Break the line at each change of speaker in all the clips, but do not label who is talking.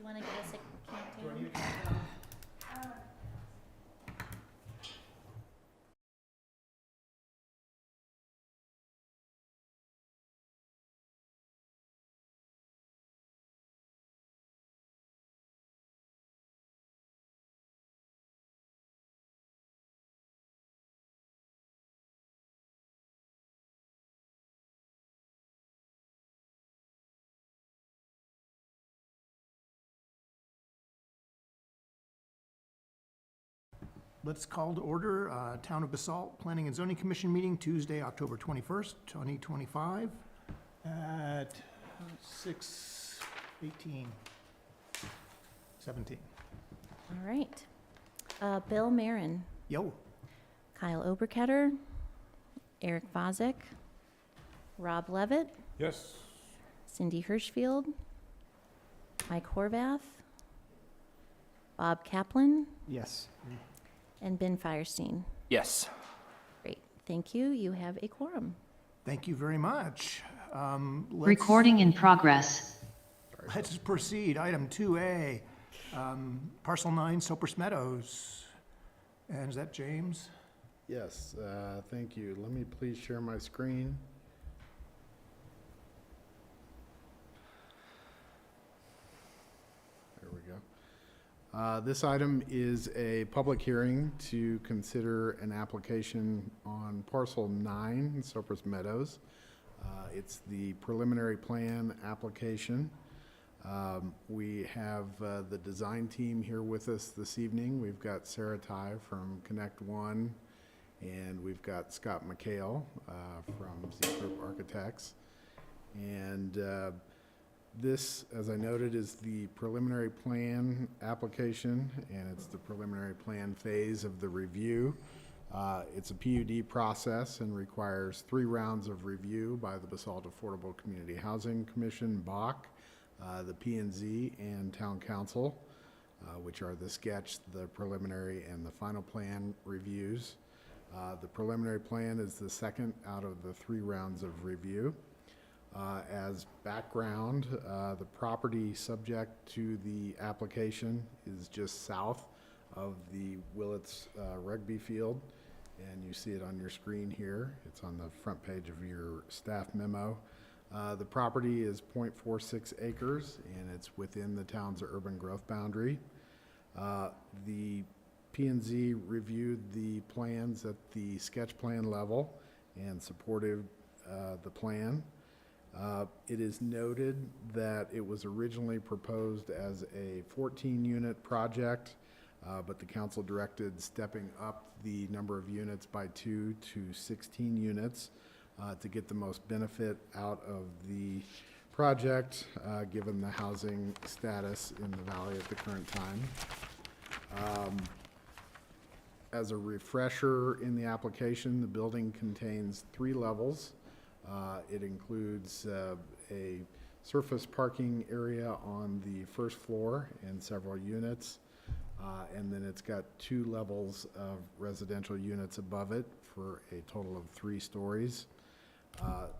want to give us a
Do I
countdown?
need a countdown? Let's call to order Town of Basalt Planning and Zoning Commission meeting Tuesday, October 21st, 2025 at 6:18, 17.
All right. Bill Marin,
Yo,
Kyle Oberketter, Eric Vozek, Rob Levitt,
Yes.
Cindy Hirschfield, Mike Horvath, Bob Kaplan,
yes.
and Ben Firestein.
Yes.
Great. Thank you. You have a quorum.
Thank you very much.
Recording in progress.
Let's proceed. Item 2A, Parcel 9, Sopers Meadows. And is that James?
Yes, thank you. Let me please share my screen. There we go. This item is a public hearing to consider an application on Parcel 9, Sopers Meadows. It's the preliminary plan application. We have the design team here with us this evening. We've got Sarah Ty from Connect One, and we've got Scott McHale from Z Group Architects. And this, as I noted, is the preliminary plan application, and it's the preliminary plan phase of the review. It's a PUD process and requires 3 rounds of review by the Basalt Affordable Community Housing Commission, BAC, the P&Z, and Town Council, which are the sketch, the preliminary, and the final plan reviews. The preliminary plan is the second out of the 3 rounds of review. As background, the property subject to the application is just south of the Willits rugby field, and you see it on your screen here. It's on the front page of your staff memo. The property is 0.46 acres, and it's within the town's urban growth boundary. The P&Z reviewed the plans at the sketch plan level and supported the plan. It is noted that it was originally proposed as a 14-unit project, but the council directed stepping up the number of units by 2 to 16 units to get the most benefit out of the project, given the housing status in the valley at the current time. As a refresher in the application, the building contains 3 levels. It includes a surface parking area on the first floor and several units. And then it's got 2 levels of residential units above it for a total of 3 stories.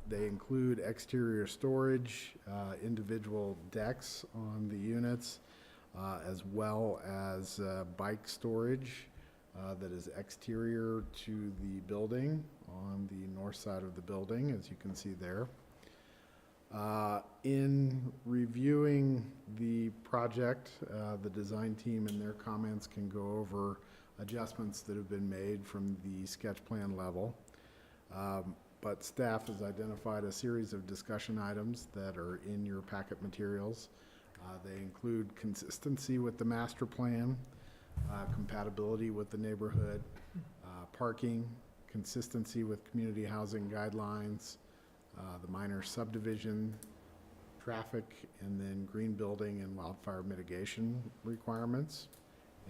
They include exterior storage, individual decks on the units, as well as bike storage that is exterior to the building on the north side of the building, as you can see there. In reviewing the project, the design team in their comments can go over adjustments that have been made from the sketch plan level. But staff has identified a series of discussion items that are in your packet materials. They include consistency with the master plan, compatibility with the neighborhood, parking, consistency with community housing guidelines, the minor subdivision, traffic, and then green building and wildfire mitigation requirements.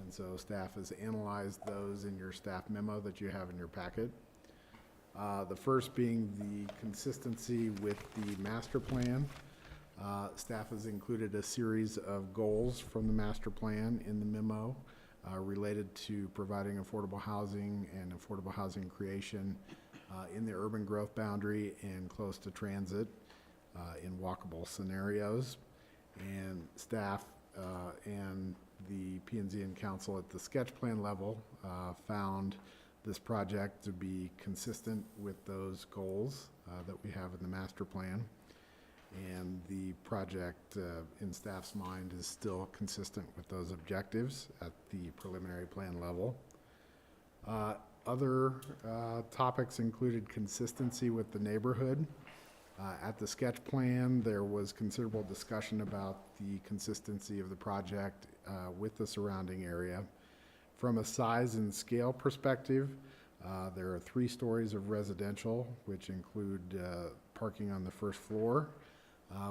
And so staff has analyzed those in your staff memo that you have in your packet. The first being the consistency with the master plan. Staff has included a series of goals from the master plan in the memo related to providing affordable housing and affordable housing creation in the urban growth boundary and close to transit in walkable scenarios. And staff and the P&Z and Council at the sketch plan level found this project to be consistent with those goals that we have in the master plan. And the project, in staff's mind, is still consistent with those objectives at the preliminary plan level. Other topics included consistency with the neighborhood. At the sketch plan, there was considerable discussion about the consistency of the project with the surrounding area. From a size and scale perspective, there are 3 stories of residential, which include parking on the first floor,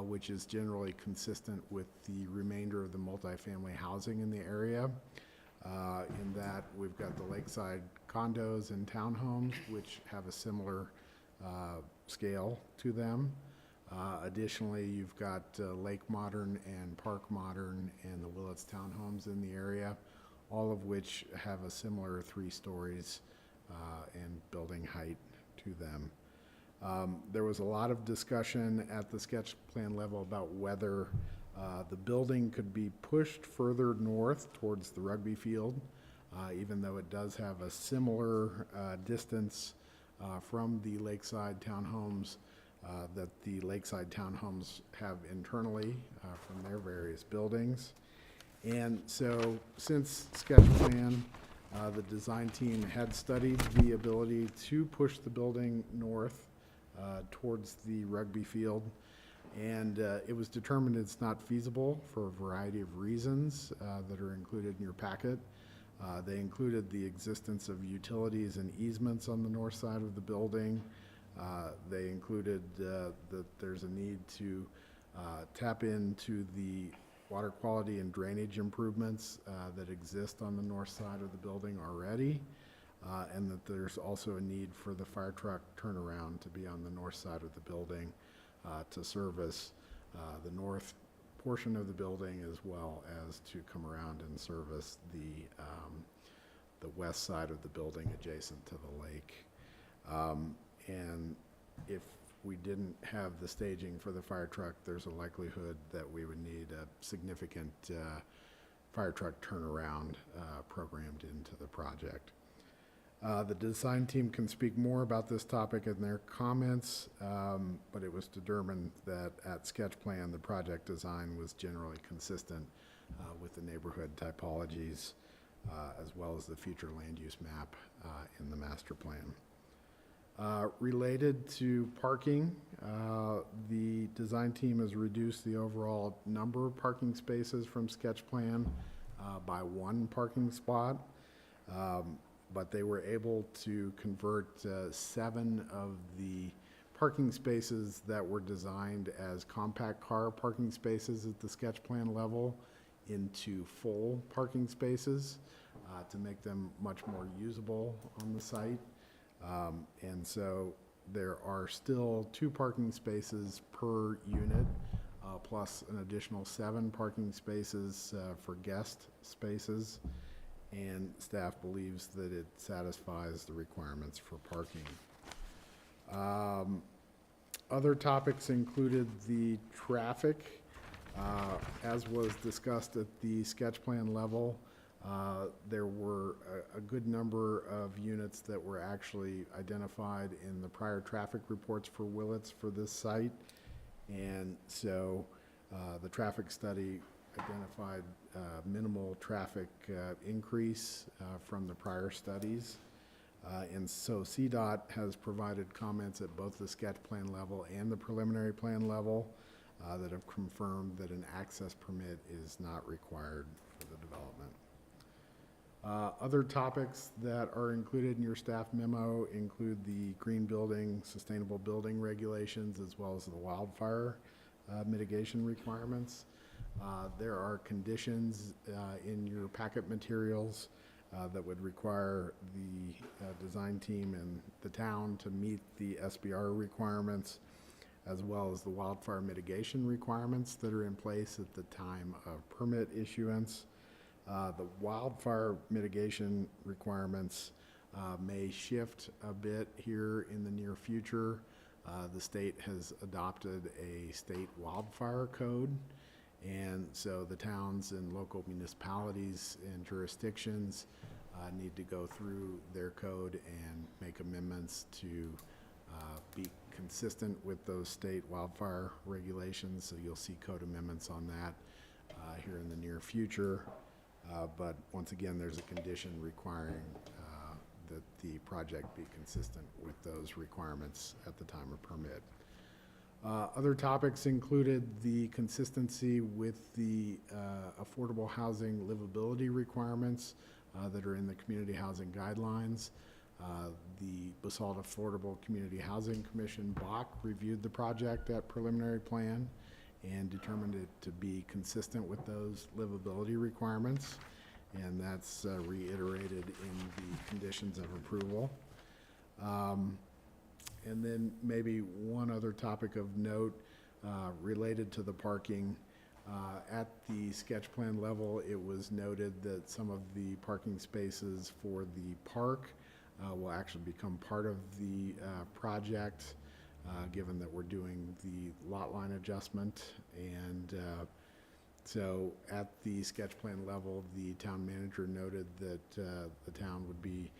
which is generally consistent with the remainder of the multifamily housing in the area. In that we've got the lakeside condos and townhomes, which have a similar scale to them. Additionally, you've got Lake Modern and Park Modern and the Willits townhomes in the area, all of which have a similar 3 stories and building height to them. There was a lot of discussion at the sketch plan level about whether the building could be pushed further north towards the rugby field, even though it does have a similar distance from the lakeside townhomes that the lakeside townhomes have internally from their various buildings. And so since sketch plan, the design team had studied the ability to push the building north towards the rugby field, and it was determined it's not feasible for a variety of reasons that are included in your packet. They included the existence of utilities and easements on the north side of the building. They included that there's a need to tap into the water quality and drainage improvements that exist on the north side of the building already, and that there's also a need for the fire truck turnaround to be on the north side of the building to service the north portion of the building, as well as to come around and service the west side of the building adjacent to the lake. And if we didn't have the staging for the fire truck, there's a likelihood that we would need a significant fire truck turnaround programmed into the project. The design team can speak more about this topic in their comments, but it was determined that at sketch plan, the project design was generally consistent with the neighborhood typologies, as well as the future land use map in the master plan. Related to parking, the design team has reduced the overall number of parking spaces from sketch plan by 1 parking spot. But they were able to convert 7 of the parking spaces that were designed as compact car parking spaces at the sketch plan level into full parking spaces to make them much more usable on the site. And so there are still 2 parking spaces per unit, plus an additional 7 parking spaces for guest spaces. And staff believes that it satisfies the requirements for parking. Other topics included the traffic. As was discussed at the sketch plan level, there were a good number of units that were actually identified in the prior traffic reports for Willits for this site. And so the traffic study identified minimal traffic increase from the prior studies. And so CDOT has provided comments at both the sketch plan level and the preliminary plan level that have confirmed that an access permit is not required for the development. Other topics that are included in your staff memo include the green building, sustainable building regulations, as well as the wildfire mitigation requirements. There are conditions in your packet materials that would require the design team and the town to meet the SBR requirements, as well as the wildfire mitigation requirements that are in place at the time of permit issuance. The wildfire mitigation requirements may shift a bit here in the near future. The state has adopted a state wildfire code, And so the towns and local municipalities and jurisdictions need to go through their code and make amendments to be consistent with those state wildfire regulations. So you'll see code amendments on that here in the near future. But once again, there's a condition requiring that the project be consistent with those requirements at the time of permit. Other topics included the consistency with the affordable housing livability requirements that are in the community housing guidelines. The Basalt Affordable Community Housing Commission, BAC, reviewed the project at preliminary plan and determined it to be consistent with those livability requirements, and that's reiterated in the conditions of approval. And then maybe one other topic of note related to the parking. At the sketch plan level, it was noted that some of the parking spaces for the park will actually become part of the project, given that we're doing the lot line adjustment. And so at the sketch plan level, the town manager noted that the town would be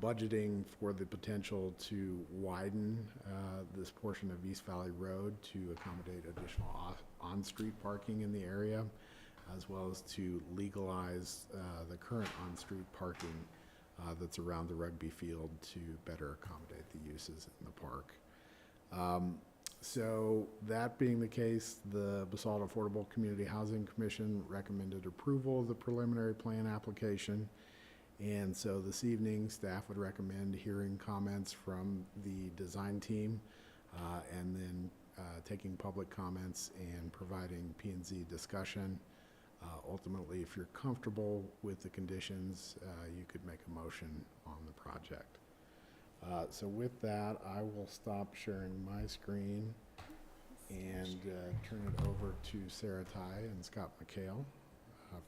budgeting for the potential to widen this portion of East Valley Road to accommodate additional on-street parking in the area, as well as to legalize the current on-street parking that's around the rugby field to better accommodate the uses in the park. So that being the case, the Basalt Affordable Community Housing Commission recommended approval of the preliminary plan application. And so this evening, staff would recommend hearing comments from the design team and then taking public comments and providing P&Z discussion. Ultimately, if you're comfortable with the conditions, you could make a motion on the project. So with that, I will stop sharing my screen and turn it over to Sarah Ty and Scott McHale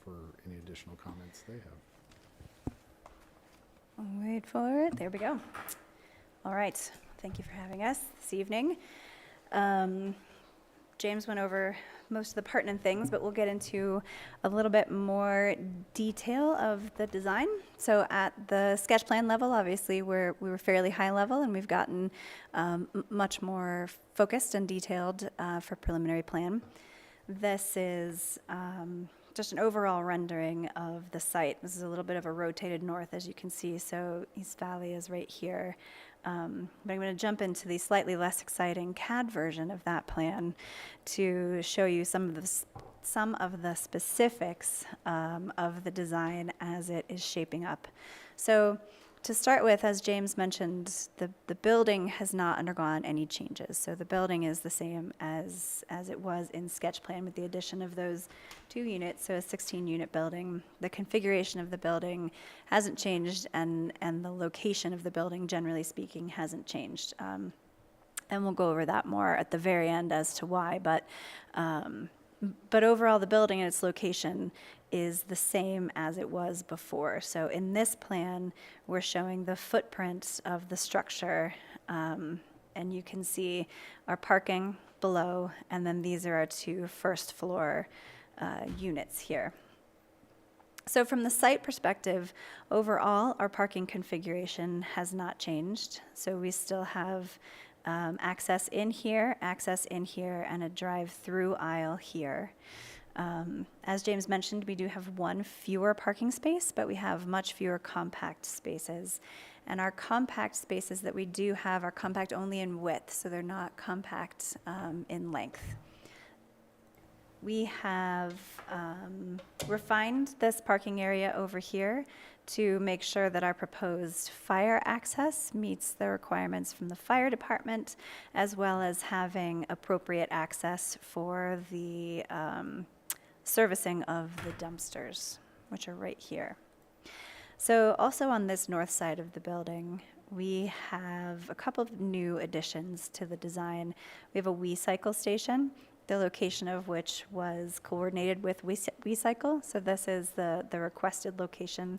for any additional comments they have.
Wait for it. There we go. All right. Thank you for having us this evening. James went over most of the pertinent things, but we'll get into a little bit more detail of the design. So at the sketch plan level, obviously we were fairly high level, and we've gotten much more focused and detailed for preliminary plan. This is just an overall rendering of the site. This is a little bit of a rotated north, as you can see. So East Valley is right here. But I'm going to jump into the slightly less exciting CAD version of that plan to show you some of the specifics of the design as it is shaping up. So to start with, as James mentioned, the building has not undergone any changes. So the building is the same as it was in sketch plan, with the addition of those 2 units, so a 16-unit building. The configuration of the building hasn't changed, and the location of the building, generally speaking, hasn't changed. And we'll go over that more at the very end as to why. But overall, the building and its location is the same as it was before. So in this plan, we're showing the footprint of the structure, and you can see our parking below, and then these are our 2 first floor units here. So from the site perspective, overall, our parking configuration has not changed. So we still have access in here, and a drive-through aisle here. As James mentioned, we do have 1 fewer parking space, but we have much fewer compact spaces. And our compact spaces that we do have are compact only in width, so they're not compact in length. We have refined this parking area over here to make sure that our proposed fire access meets the requirements from the fire department, as well as having appropriate access for the servicing of the dumpsters, which are right here. So also on this north side of the building, we have a couple of new additions to the design. We have a WeCycle station, the location of which was coordinated with WeCycle. So this is the requested location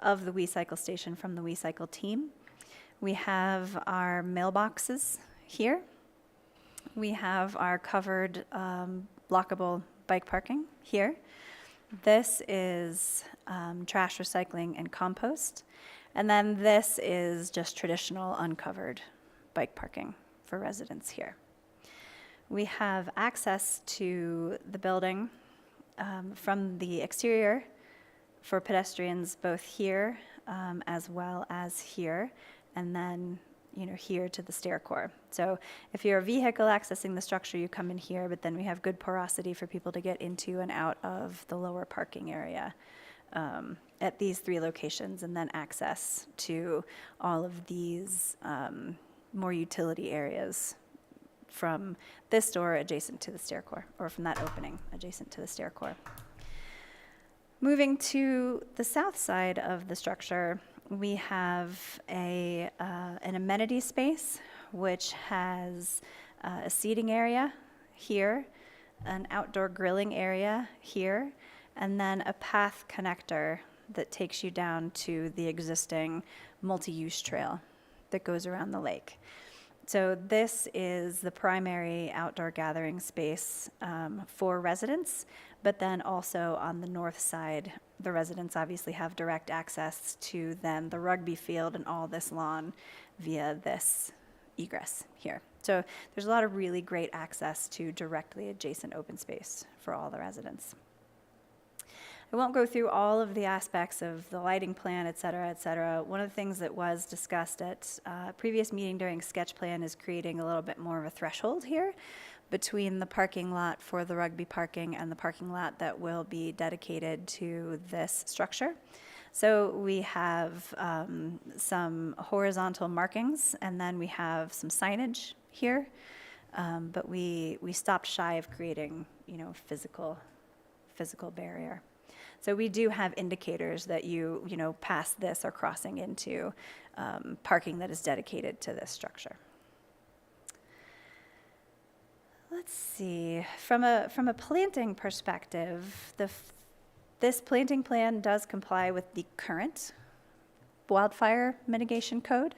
of the WeCycle station from the WeCycle team. We have our mailboxes here. We have our covered blockable bike parking here. This is trash recycling and compost. And then this is just traditional uncovered bike parking for residents here. We have access to the building from the exterior for pedestrians both here as well as here, and then here to the stair core. So if you're a vehicle accessing the structure, you come in here, but then we have good porosity for people to get into and out of the lower parking area at these 3 locations, and then access to all of these more utility areas from this door adjacent to the stair core, or from that opening adjacent to the stair core. Moving to the south side of the structure, we have an amenity space, which has a seating area here, an outdoor grilling area here, and then a path connector that takes you down to the existing multi-use trail that goes around the lake. So this is the primary outdoor gathering space for residents, but then also on the north side, the residents obviously have direct access to then the rugby field and all this lawn via this egress here. So there's a lot of really great access to directly adjacent open space for all the residents. I won't go through all of the aspects of the lighting plan, et cetera, et cetera. One of the things that was discussed at a previous meeting during sketch plan is creating a little bit more of a threshold here between the parking lot for the rugby parking and the parking lot that will be dedicated to this structure. So we have some horizontal markings, and then we have some signage here, but we stopped shy of creating, physical barrier. So we do have indicators that you pass this or crossing into parking that is dedicated to this structure. Let's see. From a planting perspective, this planting plan does comply with the current wildfire mitigation code.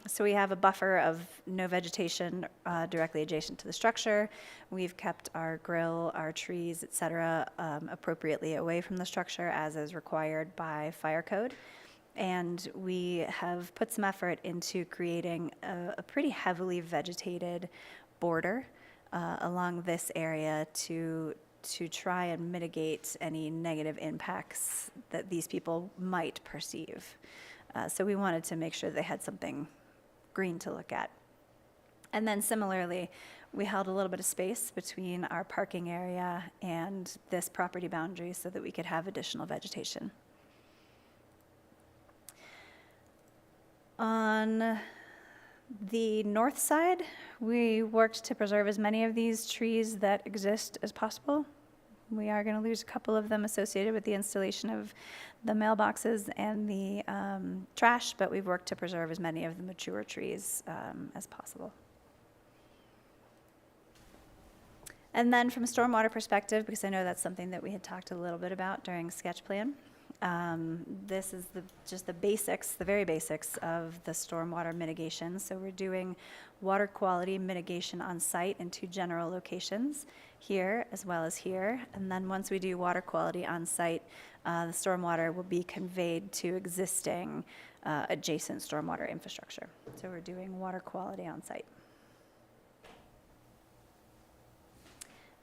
So we have a buffer of no vegetation directly adjacent to the structure. We've kept our grill, our trees, et cetera, appropriately away from the structure as is required by fire code. And we have put some effort into creating a pretty heavily vegetated border along this area to try and mitigate any negative impacts that these people might perceive. So we wanted to make sure they had something green to look at. And then similarly, we held a little bit of space between our parking area and this property boundary so that we could have additional vegetation. On the north side, we worked to preserve as many of these trees that exist as possible. We are going to lose a couple of them associated with the installation of the mailboxes and the trash, but we've worked to preserve as many of the mature trees as possible. And then from a stormwater perspective, because I know that's something that we had talked a little bit about during sketch plan, this is just the basics, the very basics of the stormwater mitigation. So we're doing water quality mitigation on site in 2 general locations, here as well as here. And then once we do water quality on site, the stormwater will be conveyed to existing adjacent stormwater infrastructure. So we're doing water quality on site.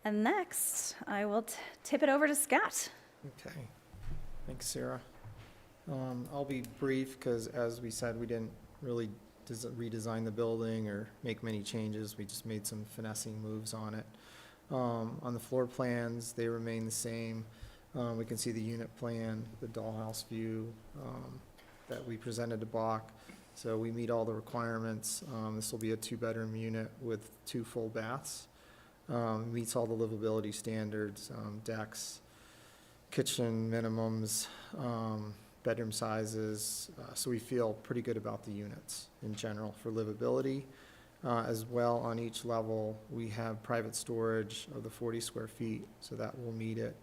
And next, I will tip it over to Scott.
Okay, thanks, Sarah. I'll be brief because, as we said, we didn't really redesign the building or make many changes. We just made some finessing moves on it. On the floor plans, they remain the same. We can see the unit plan, the dollhouse view that we presented to Bach. So we meet all the requirements. This will be a 2-bedroom unit with 2 full baths. Meets all the livability standards, decks, kitchen minimums, bedroom sizes. So we feel pretty good about the units in general for livability. As well, on each level, we have private storage of the 40 square feet, so that will meet it.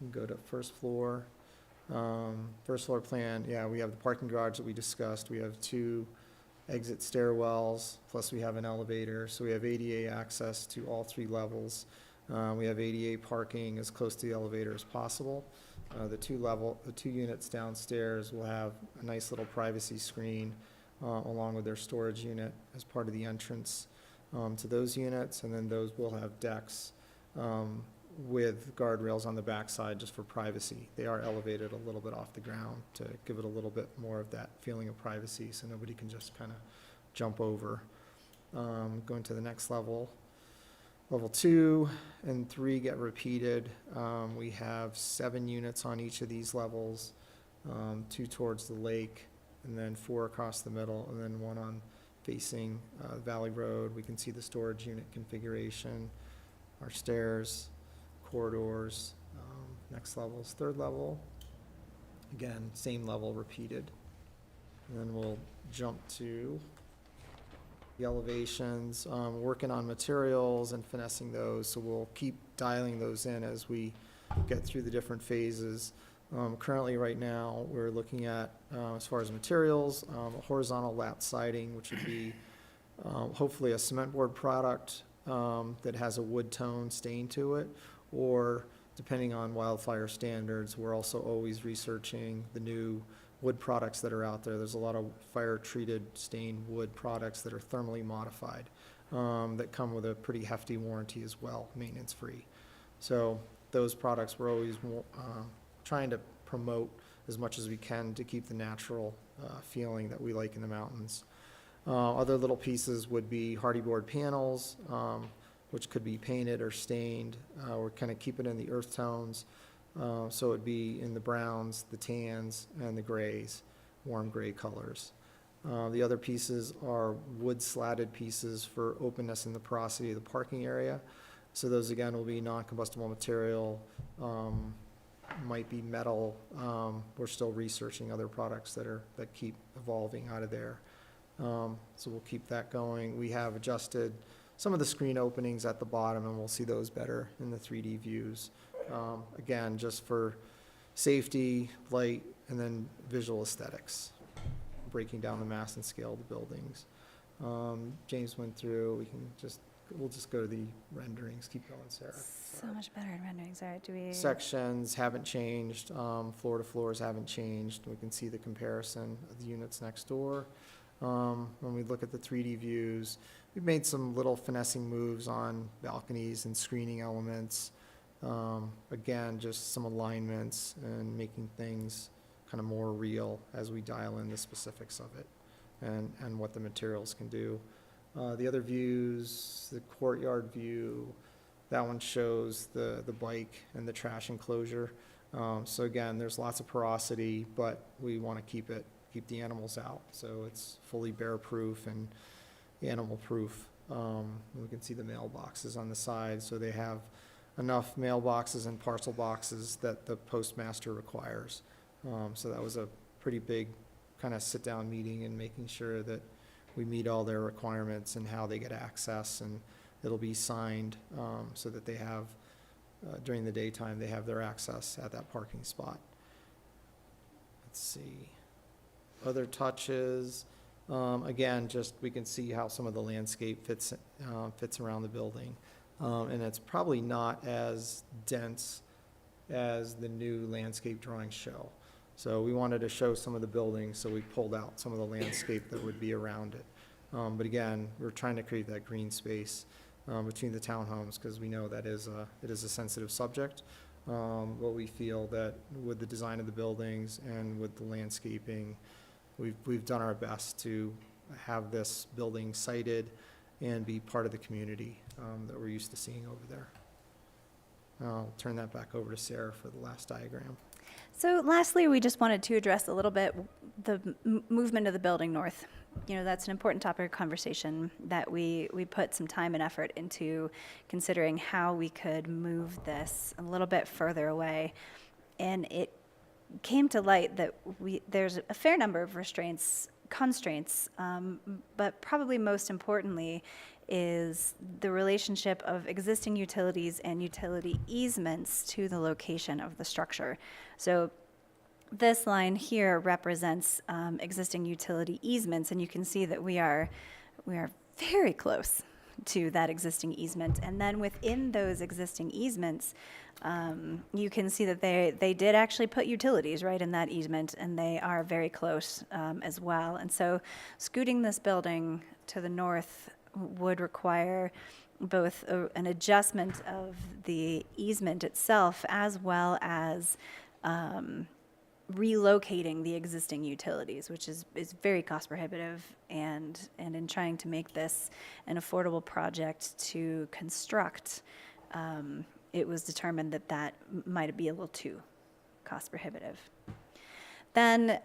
We can go to first floor. First floor plan, yeah, we have the parking garage that we discussed. We have 2 exit stairwells, plus we have an elevator. So we have ADA access to all 3 levels. We have ADA parking as close to the elevator as possible. The two units downstairs will have a nice little privacy screen along with their storage unit as part of the entrance to those units, and then those will have decks with guardrails on the backside just for privacy. They are elevated a little bit off the ground to give it a little bit more of that feeling of privacy, so nobody can just kind of jump over. Going to the next level. Level 2 and 3 get repeated. We have 7 units on each of these levels, 2 towards the lake, and then 4 across the middle, and then 1 on facing Valley Road. We can see the storage unit configuration, our stairs, corridors. Next level is 3rd level. Again, same level repeated. And then we'll jump to the elevations, working on materials and finessing those, so we'll keep dialing those in as we get through the different phases. Currently, right now, we're looking at, as far as materials, a horizontal lap siding, which would be hopefully a cement board product that has a wood tone stain to it, or depending on wildfire standards, we're also always researching the new wood products that are out there. There's a lot of fire-treated stained wood products that are thermally modified that come with a pretty hefty warranty as well, maintenance-free. So those products we're always trying to promote as much as we can to keep the natural feeling that we like in the mountains. Other little pieces would be hardy board panels, which could be painted or stained. We're kind of keep it in the earth tones. So it'd be in the browns, the tans, and the grays, warm gray colors. The other pieces are wood slatted pieces for openness and the porosity of the parking area. So those again will be non-combustible material, might be metal. We're still researching other products that keep evolving out of there. So we'll keep that going. We have adjusted some of the screen openings at the bottom, and we'll see those better in the 3D views. Again, just for safety, light, and then visual aesthetics, breaking down the mass and scale of the buildings. James went through, we'll just go to the renderings. Keep going, Sarah.
So much better in renderings. All right, do we?
Sections haven't changed, floor to floors haven't changed. We can see the comparison of the units next door. When we look at the 3D views, we've made some little finessing moves on balconies and screening elements. Again, just some alignments and making things kind of more real as we dial in the specifics of it and what the materials can do. The other views, the courtyard view, that one shows the bike and the trash enclosure. So again, there's lots of porosity, but we want to keep the animals out. So it's fully bear-proof and animal-proof. We can see the mailboxes on the side, so they have enough mailboxes and parcel boxes that the postmaster requires. So that was a pretty big kind of sit-down meeting and making sure that we meet all their requirements and how they get access, and it'll be signed so that they have, during the daytime, they have their access at that parking spot. Let's see. Other touches, again, just we can see how some of the landscape fits around the building. And it's probably not as dense as the new landscape drawings show. So we wanted to show some of the buildings, so we pulled out some of the landscape that would be around it. But again, we're trying to create that green space between the townhomes, because we know that it is a sensitive subject. But we feel that with the design of the buildings and with the landscaping, we've done our best to have this building sited and be part of the community that we're used to seeing over there. I'll turn that back over to Sarah for the last diagram.
So lastly, we just wanted to address a little bit the movement of the building north. You know, that's an important topic of conversation that we put some time and effort into considering how we could move this a little bit further away. And it came to light that there's a fair number of constraints, but probably most importantly is the relationship of existing utilities and utility easements to the location of the structure. So this line here represents existing utility easements, and you can see that we are very close to that existing easement. And then within those existing easements, you can see that they did actually put utilities right in that easement, and they are very close as well. And so scooting this building to the north would require both an adjustment of the easement itself as well as relocating the existing utilities, which is very cost prohibitive, and in trying to make this an affordable project to construct, it was determined that that might be a little too cost prohibitive. Then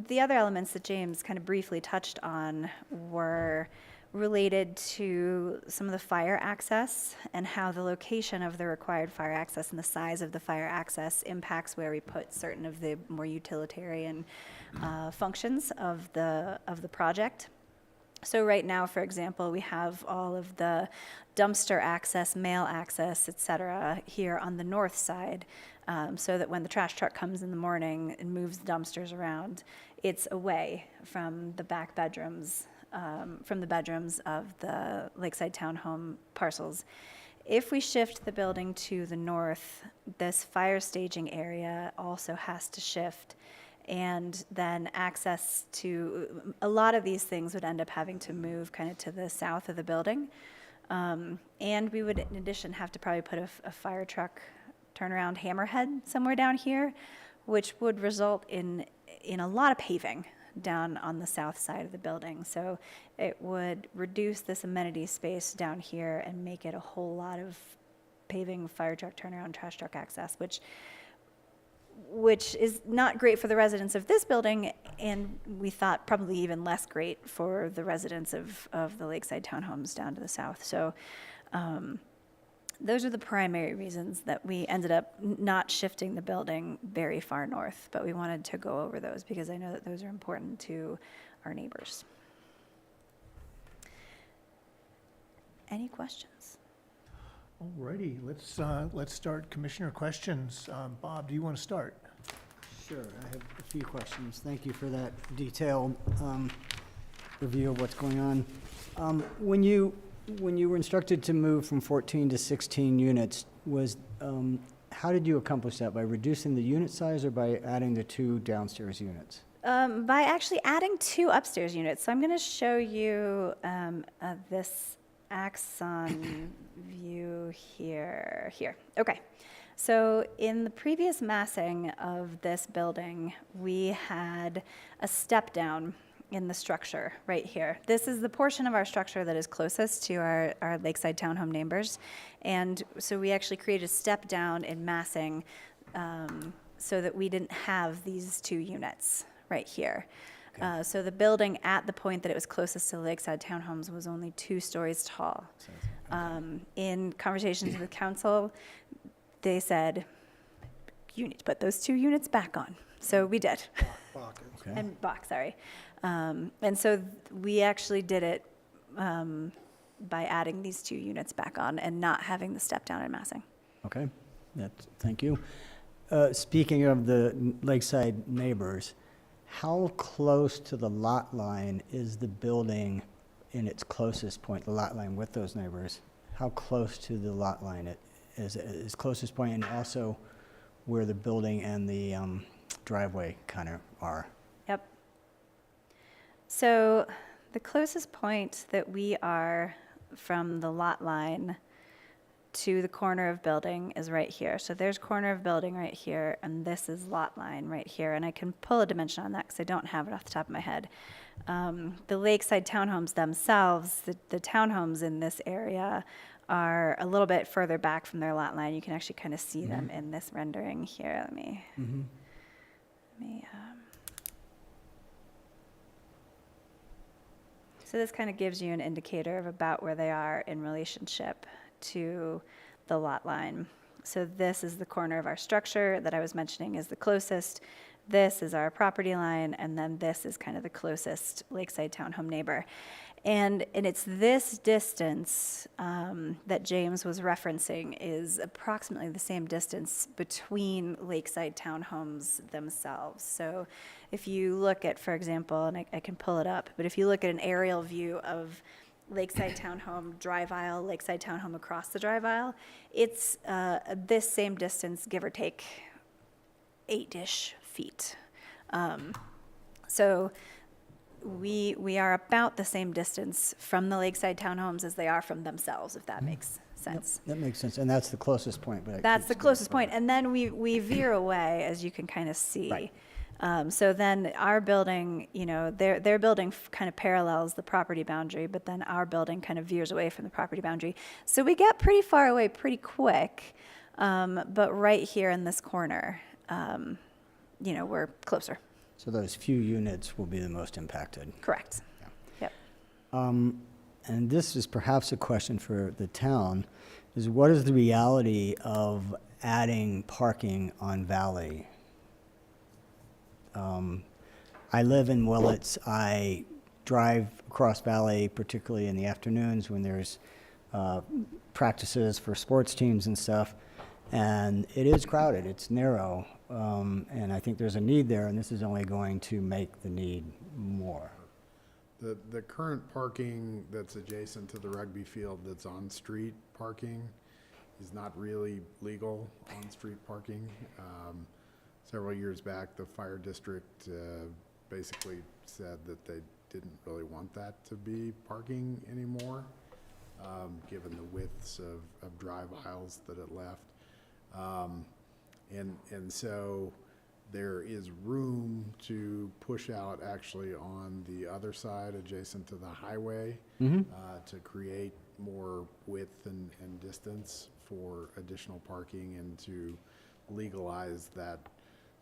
the other elements that James kind of briefly touched on were related to some of the fire access and how the location of the required fire access and the size of the fire access impacts where we put certain of the more utilitarian functions of the project. So right now, for example, we have all of the dumpster access, mail access, et cetera, here on the north side, so that when the trash truck comes in the morning and moves the dumpsters around, it's away from the back bedrooms, from the bedrooms of the Lakeside Townhome parcels. If we shift the building to the north, this fire staging area also has to shift. And then access to, a lot of these things would end up having to move kind of to the south of the building. And we would, in addition, have to probably put a fire truck turnaround hammerhead somewhere down here, which would result in a lot of paving down on the south side of the building. So it would reduce this amenity space down here and make it a whole lot of paving, fire truck turnaround, trash truck access, which is not great for the residents of this building, and we thought probably even less great for the residents of the Lakeside Townhomes down to the south. So those are the primary reasons that we ended up not shifting the building very far north, but we wanted to go over those because I know that those are important to our neighbors. Any questions?
Alrighty, let's start commissioner questions. Bob, do you want to start?
Sure, I have a few questions. Thank you for that detailed review of what's going on. When you were instructed to move from 14 to 16 units, how did you accomplish that? By reducing the unit size or by adding the 2 downstairs units?
By actually adding 2 upstairs units. So I'm going to show you this axon view here. Okay. So in the previous massing of this building, we had a step down in the structure right here. This is the portion of our structure that is closest to our Lakeside Townhome neighbors. And so we actually created a step down in massing so that we didn't have these 2 units right here. Okay. So the building at the point that it was closest to the Lakeside Townhomes was only 2 stories tall. In conversations with council, they said, you need to put those 2 units back on. So we did.
Okay.
And box, sorry. And so we actually did it by adding these 2 units back on and not having the step down in massing.
Okay, thank you. Speaking of the Lakeside neighbors, how close to the lot line is the building in its closest point, the lot line with those neighbors? How close to the lot line is its closest point, and also where the building and the driveway kind of are?
Yep. So the closest point that we are from the lot line to the corner of building is right here. So there's corner of building right here, and this is lot line right here. And I can pull a dimension on that because I don't have it off the top of my head. The Lakeside Townhomes themselves, the townhomes in this area are a little bit further back from their lot line. You can actually kind of see them in this rendering here. Let me so this kind of gives you an indicator of about where they are in relationship to the lot line. So this is the corner of our structure that I was mentioning is the closest. This is our property line, and then this is kind of the closest Lakeside Townhome neighbor. And it's this distance that James was referencing is approximately the same distance between Lakeside Townhomes themselves. So if you look at, for example, and I can pull it up, but if you look at an aerial view of Lakeside Townhome drive aisle, Lakeside Townhome across the drive aisle, it's this same distance, give or take 8-ish feet. So we are about the same distance from the Lakeside Townhomes as they are from themselves, if that makes sense.
That makes sense, and that's the closest point, but it
That's
keeps
the
getting
closest
further.
point, and then we veer away, as you can kind of see.
Right.
So then our building, their building kind of parallels the property boundary, but then our building kind of veers away from the property boundary. So we get pretty far away pretty quick, but right here in this corner, we're closer.
So those few units will be the most impacted.
Correct. Yep.
And this is perhaps a question for the town, is what is the reality of adding parking on Valley? I live in Willits. I drive across Valley, particularly in the afternoons when there's practices for sports teams and stuff. And it is crowded, it's narrow, and I think there's a need there, and this is only going to make the need more.
The current parking that's adjacent to the rugby field that's on-street parking is not really legal on-street parking. Several years back, the fire district basically said that they didn't really want that to be parking anymore, given the widths of drive aisles that it left. And so there is room to push out actually on the other side adjacent to the highway to create more width and distance for additional parking and to legalize that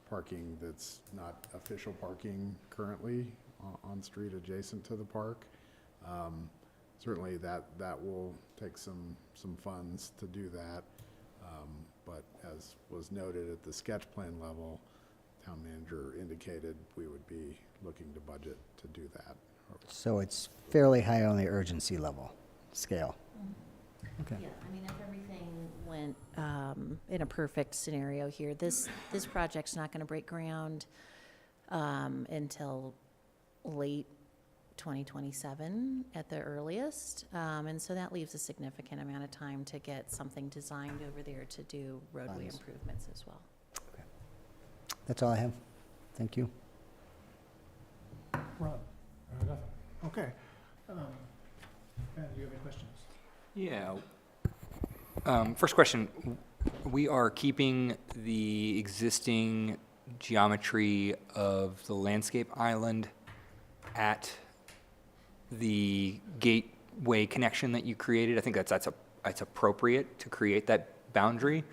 parking that's not official parking currently on street adjacent to the park. Certainly that will take some funds to do that. But as was noted at the sketch plan level, town manager indicated we would be looking to budget to do that.
So it's fairly high on the urgency level, scale. Okay.
Yeah, I mean, if everything went in a perfect scenario here, this project's not going to break ground until late 2027 at the earliest. And so that leaves a significant amount of time to get something designed over there to do roadway
Funds.
improvements as well.
That's all I have. Thank you.
Rob? Nothing. Okay. Ben, do you have any questions?
Yeah. First question, we are keeping the existing geometry of the landscape island at the gateway connection that you created. I think that's appropriate to create that boundary.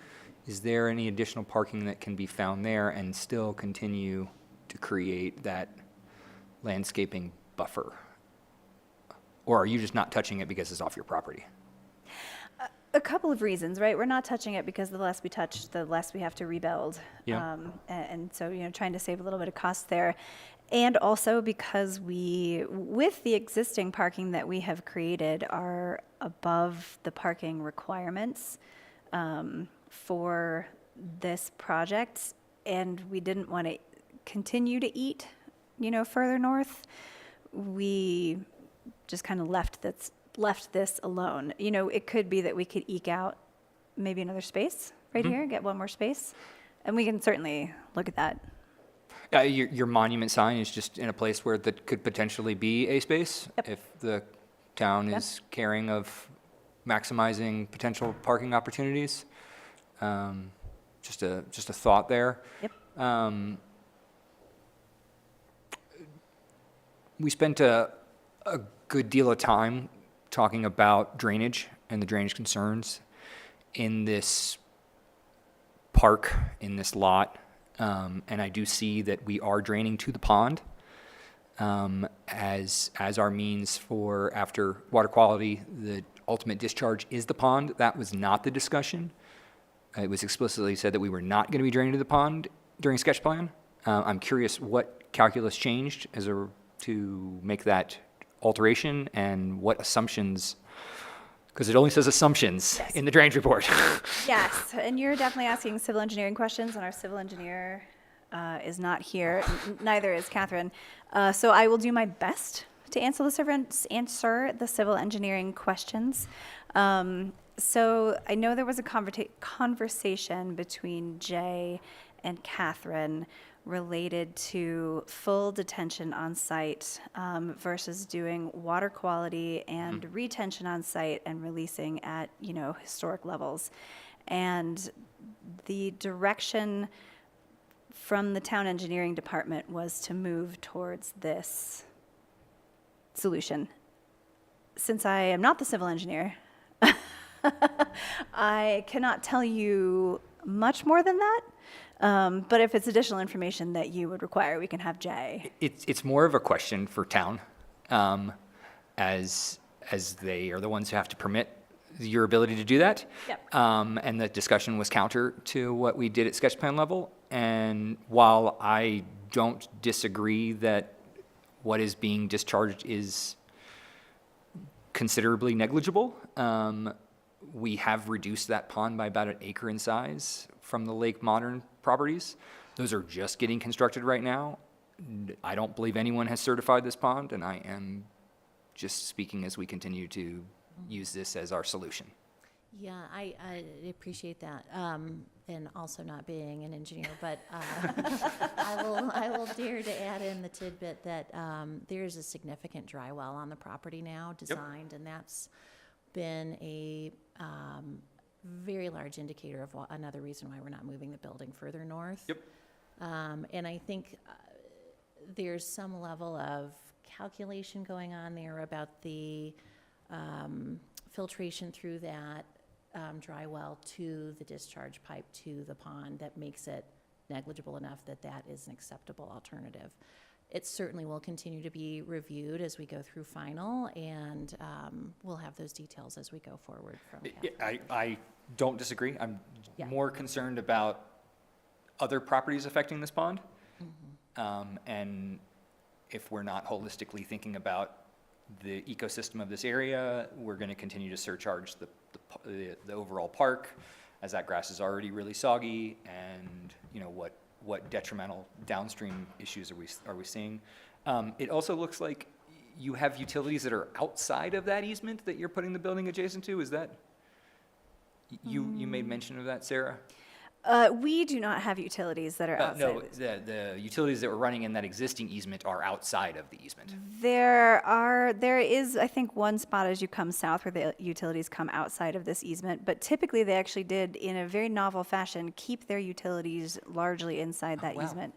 Is there any additional parking that can be found there and still continue to create that landscaping buffer? Or are you just not touching it because it's off your property?
A couple of reasons, right? We're not touching it because the less we touch, the less we have to rebuild.
Yeah.
And so, trying to save a little bit of cost there. And also because we, with the existing parking that we have created, are above the parking requirements for this project. And we didn't want to continue to eat, further north. We just kind of left this alone. It could be that we could eke out maybe another space right here, get one more space. And we can certainly look at that.
Your monument sign is just in a place where that could potentially be a space?
Yep.
If the town is caring of maximizing potential parking opportunities? Just a thought there.
Yep.
We spent a good deal of time talking about drainage and the drainage concerns in this park, in this lot. And I do see that we are draining to the pond as our means for, after water quality, the ultimate discharge is the pond. That was not the discussion. It was explicitly said that we were not going to be draining to the pond during sketch plan. I'm curious what calculus changed to make that alteration and what assumptions, because it only says assumptions in the drainage report.
Yes, and you're definitely asking civil engineering questions, and our civil engineer is not here. Neither is Catherine. So I will do my best to answer the civil engineering questions. So I know there was a conversation between Jay and Catherine related to full detention on site versus doing water quality and retention on site and releasing at, historic levels. And the direction from the town engineering department was to move towards this solution. Since I am not the civil engineer, I cannot tell you much more than that. But if it's additional information that you would require, we can have Jay.
It's more of a question for town, as they are the ones who have to permit your ability to do that.
Yep.
And the discussion was counter to what we did at sketch plan level. And while I don't disagree that what is being discharged is considerably negligible, we have reduced that pond by about 1 acre in size from the Lake Modern properties. Those are just getting constructed right now. I don't believe anyone has certified this pond, and I am just speaking as we continue to use this as our solution.
Yeah, I appreciate that, and also not being an engineer, but I will dare to add in the tidbit that there is a significant dry well on the property now designed, and that's been a very large indicator of another reason why we're not moving the building further north.
Yep.
And I think there's some level of calculation going on there about the filtration through that dry well to the discharge pipe to the pond that makes it negligible enough that that is an acceptable alternative. It certainly will continue to be reviewed as we go through final, and we'll have those details as we go forward from that.
I don't disagree. I'm
Yeah.
more concerned about other properties affecting this pond. And if we're not holistically thinking about the ecosystem of this area, we're going to continue to surcharge the overall park, as that grass is already really soggy, and what detrimental downstream issues are we seeing? It also looks like you have utilities that are outside of that easement that you're putting the building adjacent to. Is that you made mention of that, Sarah?
We do not have utilities that are outside.
No, the utilities that were running in that existing easement are outside of the easement.
There is, I think, one spot as you come south where the utilities come outside of this easement, but typically they actually did, in a very novel fashion, keep their utilities largely inside that
wow.
easement.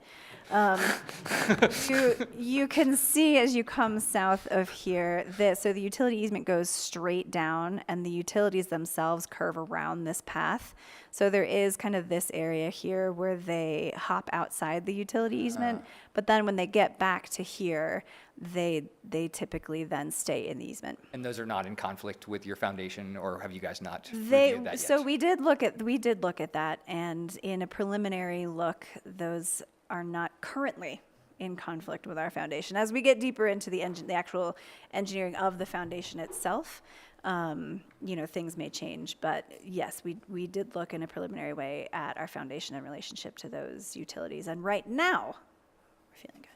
You can see as you come south of here, so the utility easement goes straight down, and the utilities themselves curve around this path. So there is kind of this area here where they hop outside the utility easement, but then when they get back to here, they typically then stay in the easement.
And those are not in conflict with your foundation, or have you guys not reviewed that yet?
So we did look at that, and in a preliminary look, those are not currently in conflict with our foundation. As we get deeper into the actual engineering of the foundation itself, things may change. But yes, we did look in a preliminary way at our foundation in relationship to those utilities. And right now, we're feeling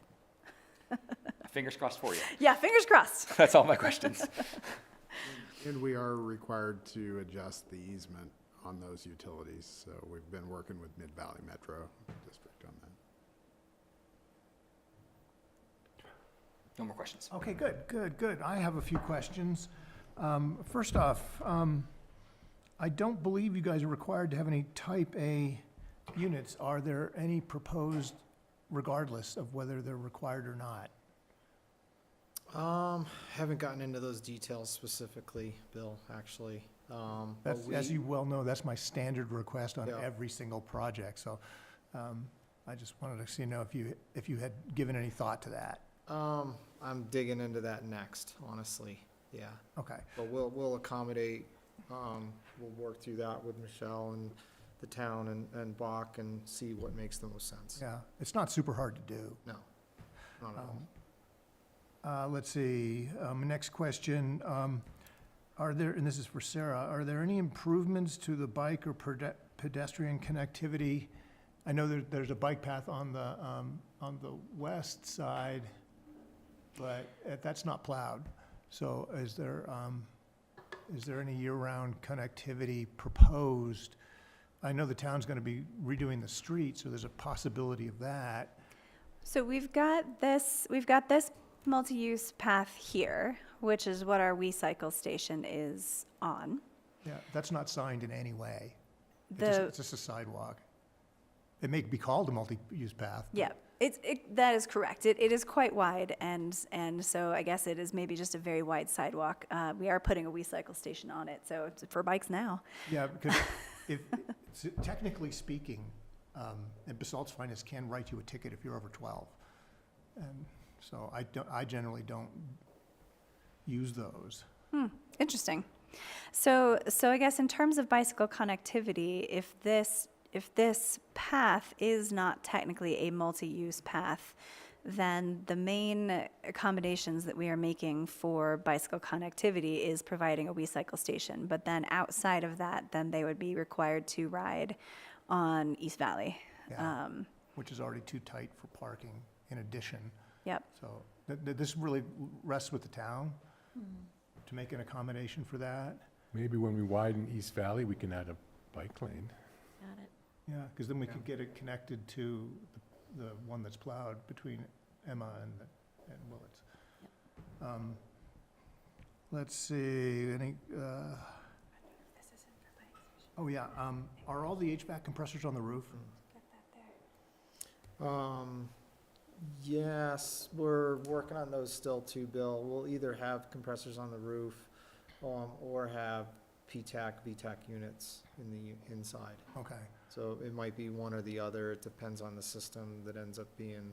good.
Fingers crossed for you.
Yeah, fingers crossed.
That's all my questions.
And we are required to adjust the easement on those utilities. So we've been working with Mid-Valley Metro District on that.
No more questions.
Okay, good. I have a few questions. First off, I don't believe you guys are required to have any type A units. Are there any proposed regardless of whether they're required or not?
Haven't gotten into those details specifically, Bill, actually.
That's,
but
as you well know, that's my standard request on
Yeah.
every single project. So I just wanted to see, if you had given any thought to that.
I'm digging into that next, honestly, yeah.
Okay.
But we'll accommodate, we'll work through that with Michelle and the town and Bach and see what makes the most sense.
Yeah, it's not super hard to do.
No, not at all.
Let's see, next question. Are there, and this is for Sarah, are there any improvements to the bike or pedestrian connectivity? I know there's a bike path on the west side. but that's not plowed. So is there any year-round connectivity proposed? I know the town's gonna be redoing the street, so there's a possibility of that.
So we've got this multi-use path here, which is what our WeCycle station is on.
Yeah, that's not signed in any way.
The-
It's just a sidewalk. It may be called a multi-use path. but-
Yeah, that is correct. It is quite wide, and so I guess it is maybe just a very wide sidewalk. We are putting a WeCycle station on it, so it's for bikes now.
Yeah, because technically speaking, and Basalt's Finest can write you a ticket if you're over 12. And so I generally don't use those.
Interesting. So I guess in terms of bicycle connectivity, if this path is not technically a multi-use path, then the main accommodations that we are making for bicycle connectivity is providing a WeCycle station. But then outside of that, then they would be required to ride on East Valley.
Yeah. Which is already too tight for parking in addition.
Yep.
So this really rests with the town to make an accommodation for that.
Maybe when we widen East Valley, we can add a bike lane.
Got it.
Yeah, because then we could get it connected to the one that's plowed between Emma and Willits. Let's see, oh yeah, are all the HVAC compressors on the roof?
Yes, we're working on those still too, Bill. We'll either have compressors on the roof, or have PTAC, VTAC units in the inside.
Okay,
So it might be one or the other. It depends on the system that ends up being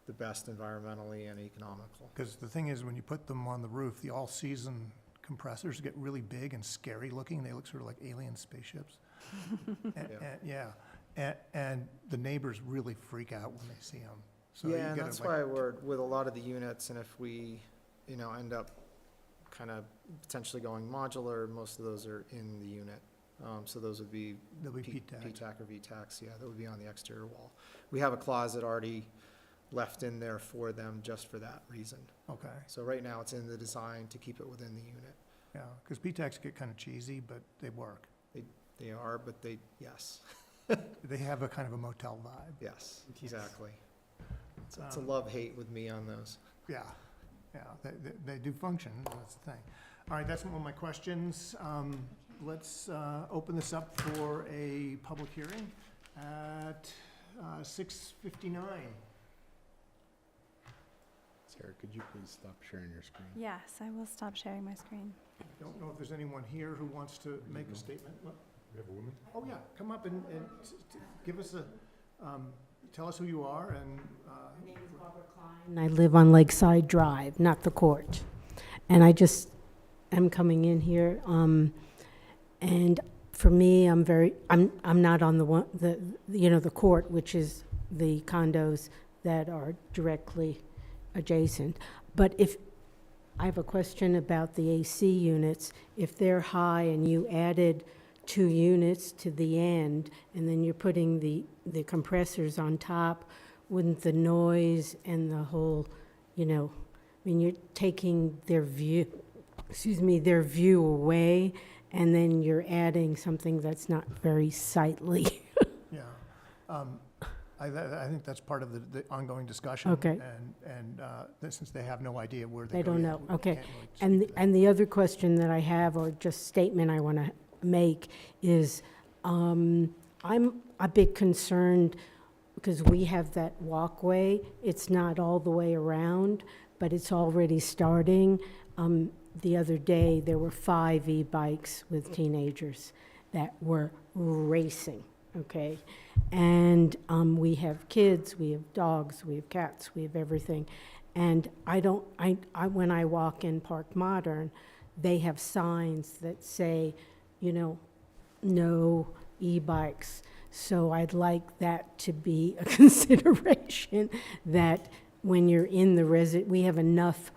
the best environmentally and economical.
because the thing is, when you put them on the roof, the all-season compressors get really big and scary looking. They look sort of like alien spaceships. And the neighbors really freak out when they see them. So you
Yeah, and
gotta,
that's
like,
why we're, with a lot of the units, and if we, end up kind of potentially going modular, most of those are in the unit. So those would be
They'll be PTAC.
PTAC or VTACs, yeah, that would be on the exterior wall. We have a closet already left in there for them just for that reason.
Okay,
So right now, it's in the design to keep it within the unit.
yeah, because PTACs get kind of cheesy, but they work.
They are, but yes,
They have a kind of a motel vibe.
yes, exactly. It's a
Um,
love-hate with me on those.
Yeah, they do function, that's the thing. All right, that's one of my questions. Let's open this up for a public hearing at 6:59.
Sarah, could you please stop sharing your screen?
Yes, I will stop sharing my screen.
Don't know if there's anyone here who wants to make a statement. What?
We have a woman?
Oh, yeah, come up and give us tell us who you are and.
And I live on Lakeside Drive, not the court. And I just am coming in here, and for me, I'm not on the court, which is the condos that are directly adjacent. But if, I have a question about the AC units. If they're high and you added 2 units to the end, and then you're putting the compressors on top, wouldn't the noise and the whole, you're taking their view away, and then you're adding something that's not very sightly.
Yeah. I think that's part of the ongoing discussion.
Okay.
And since they have no idea where
They
go
don't
yet,
know,
we
okay.
can't really
And,
speak to that.
and the other question that I have, or just statement I want to make, is I'm a bit concerned because we have that walkway. It's not all the way around, but it's already starting. The other day, there were 5 e-bikes with teenagers that were racing, okay? And we have kids, we have dogs, we have cats, we have everything. And when I walk in Park Modern, they have signs that say, no e-bikes. So I'd like that to be a consideration, that when you're in we have enough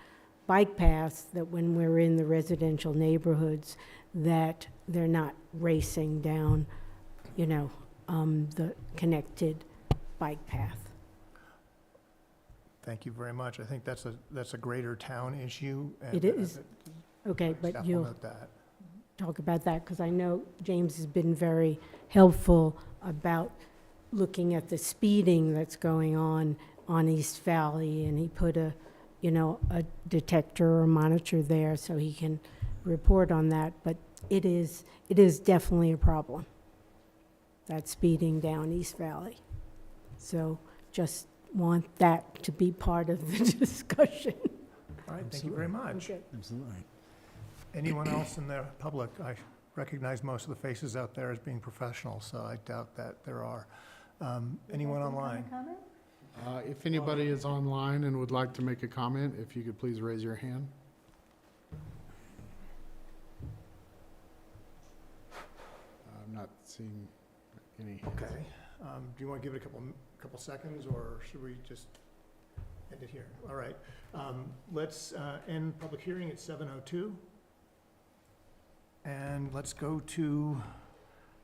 bike paths that when we're in the residential neighborhoods, that they're not racing down, the connected bike path.
Thank you very much. I think that's a greater town issue. and
It is. Okay,
staff
but
will
you'll
note that.
talk about that, because I know James has been very helpful about looking at the speeding that's going on East Valley, and he put a detector or monitor there so he can report on that, but it is definitely a problem, that speeding down East Valley. So just want that to be part of the discussion.
All right, thank you very much.
Okay.
Absolutely.
Anyone else in the public? I recognize most of the faces out there as being professional, so I doubt that there are. Anyone online?
If anybody is online and would like to make a comment, if you could please raise your hand. I'm not seeing any hands.
Okay. Do you want to give it a couple seconds, or should we just end it here? All right. Let's end public hearing at 7:02. And let's go to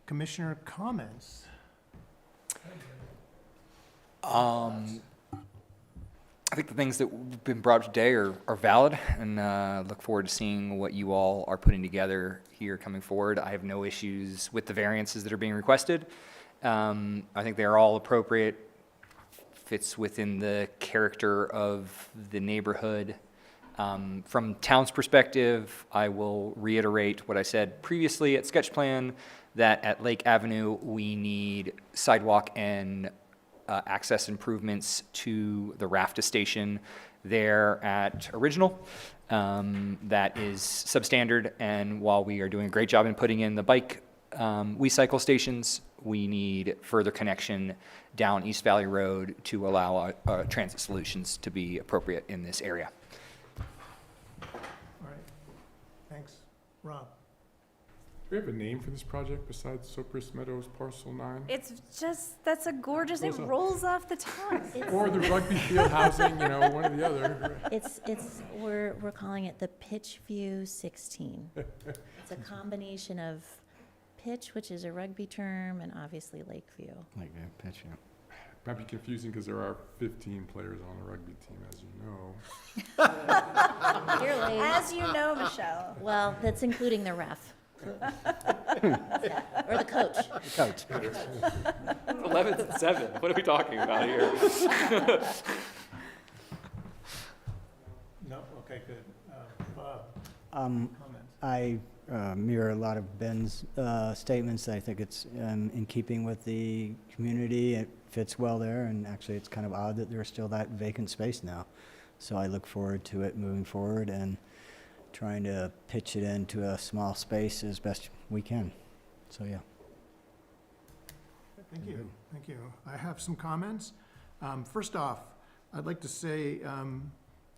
commissioner comments.
I think the things that have been brought up today are valid, and look forward to seeing what you all are putting together here coming forward. I have no issues with the variances that are being requested. I think they are all appropriate, fits within the character of the neighborhood. From town's perspective, I will reiterate what I said previously at sketch plan, that at Lake Avenue, we need sidewalk and access improvements to the RAFTA station there at Original. That is substandard, and while we are doing a great job in putting in the bike we-cycle stations, we need further connection down East Valley Road to allow transit solutions to be appropriate in this area.
All right. Thanks. Rob?
Do we have a name for this project besides Cypress Meadows Parcel 9?
It's just, that's a gorgeous, it
Rolls off.
rolls off the tongue.
Or the rugby field housing, one or the other.
We're calling it the Pitch View 16. It's a combination of pitch, which is a rugby term, and obviously Lakeview.
Like a picture.
Might be confusing because there are 15 players on the rugby team, as you know.
Clearly.
As you know, Michelle.
Well, that's including the ref. Yeah, or the coach.
Coach.
11th and 7th. What are we talking about here?
No? Okay, good. Bob,
Um,
comments?
I mirror a lot of Ben's statements. I think it's in keeping with the community. It fits well there, and actually it's kind of odd that there's still that vacant space now. So I look forward to it moving forward and trying to pitch it into a small space as best we can. So, yeah.
Thank you. Thank you. I have some comments. First off, I'd like to say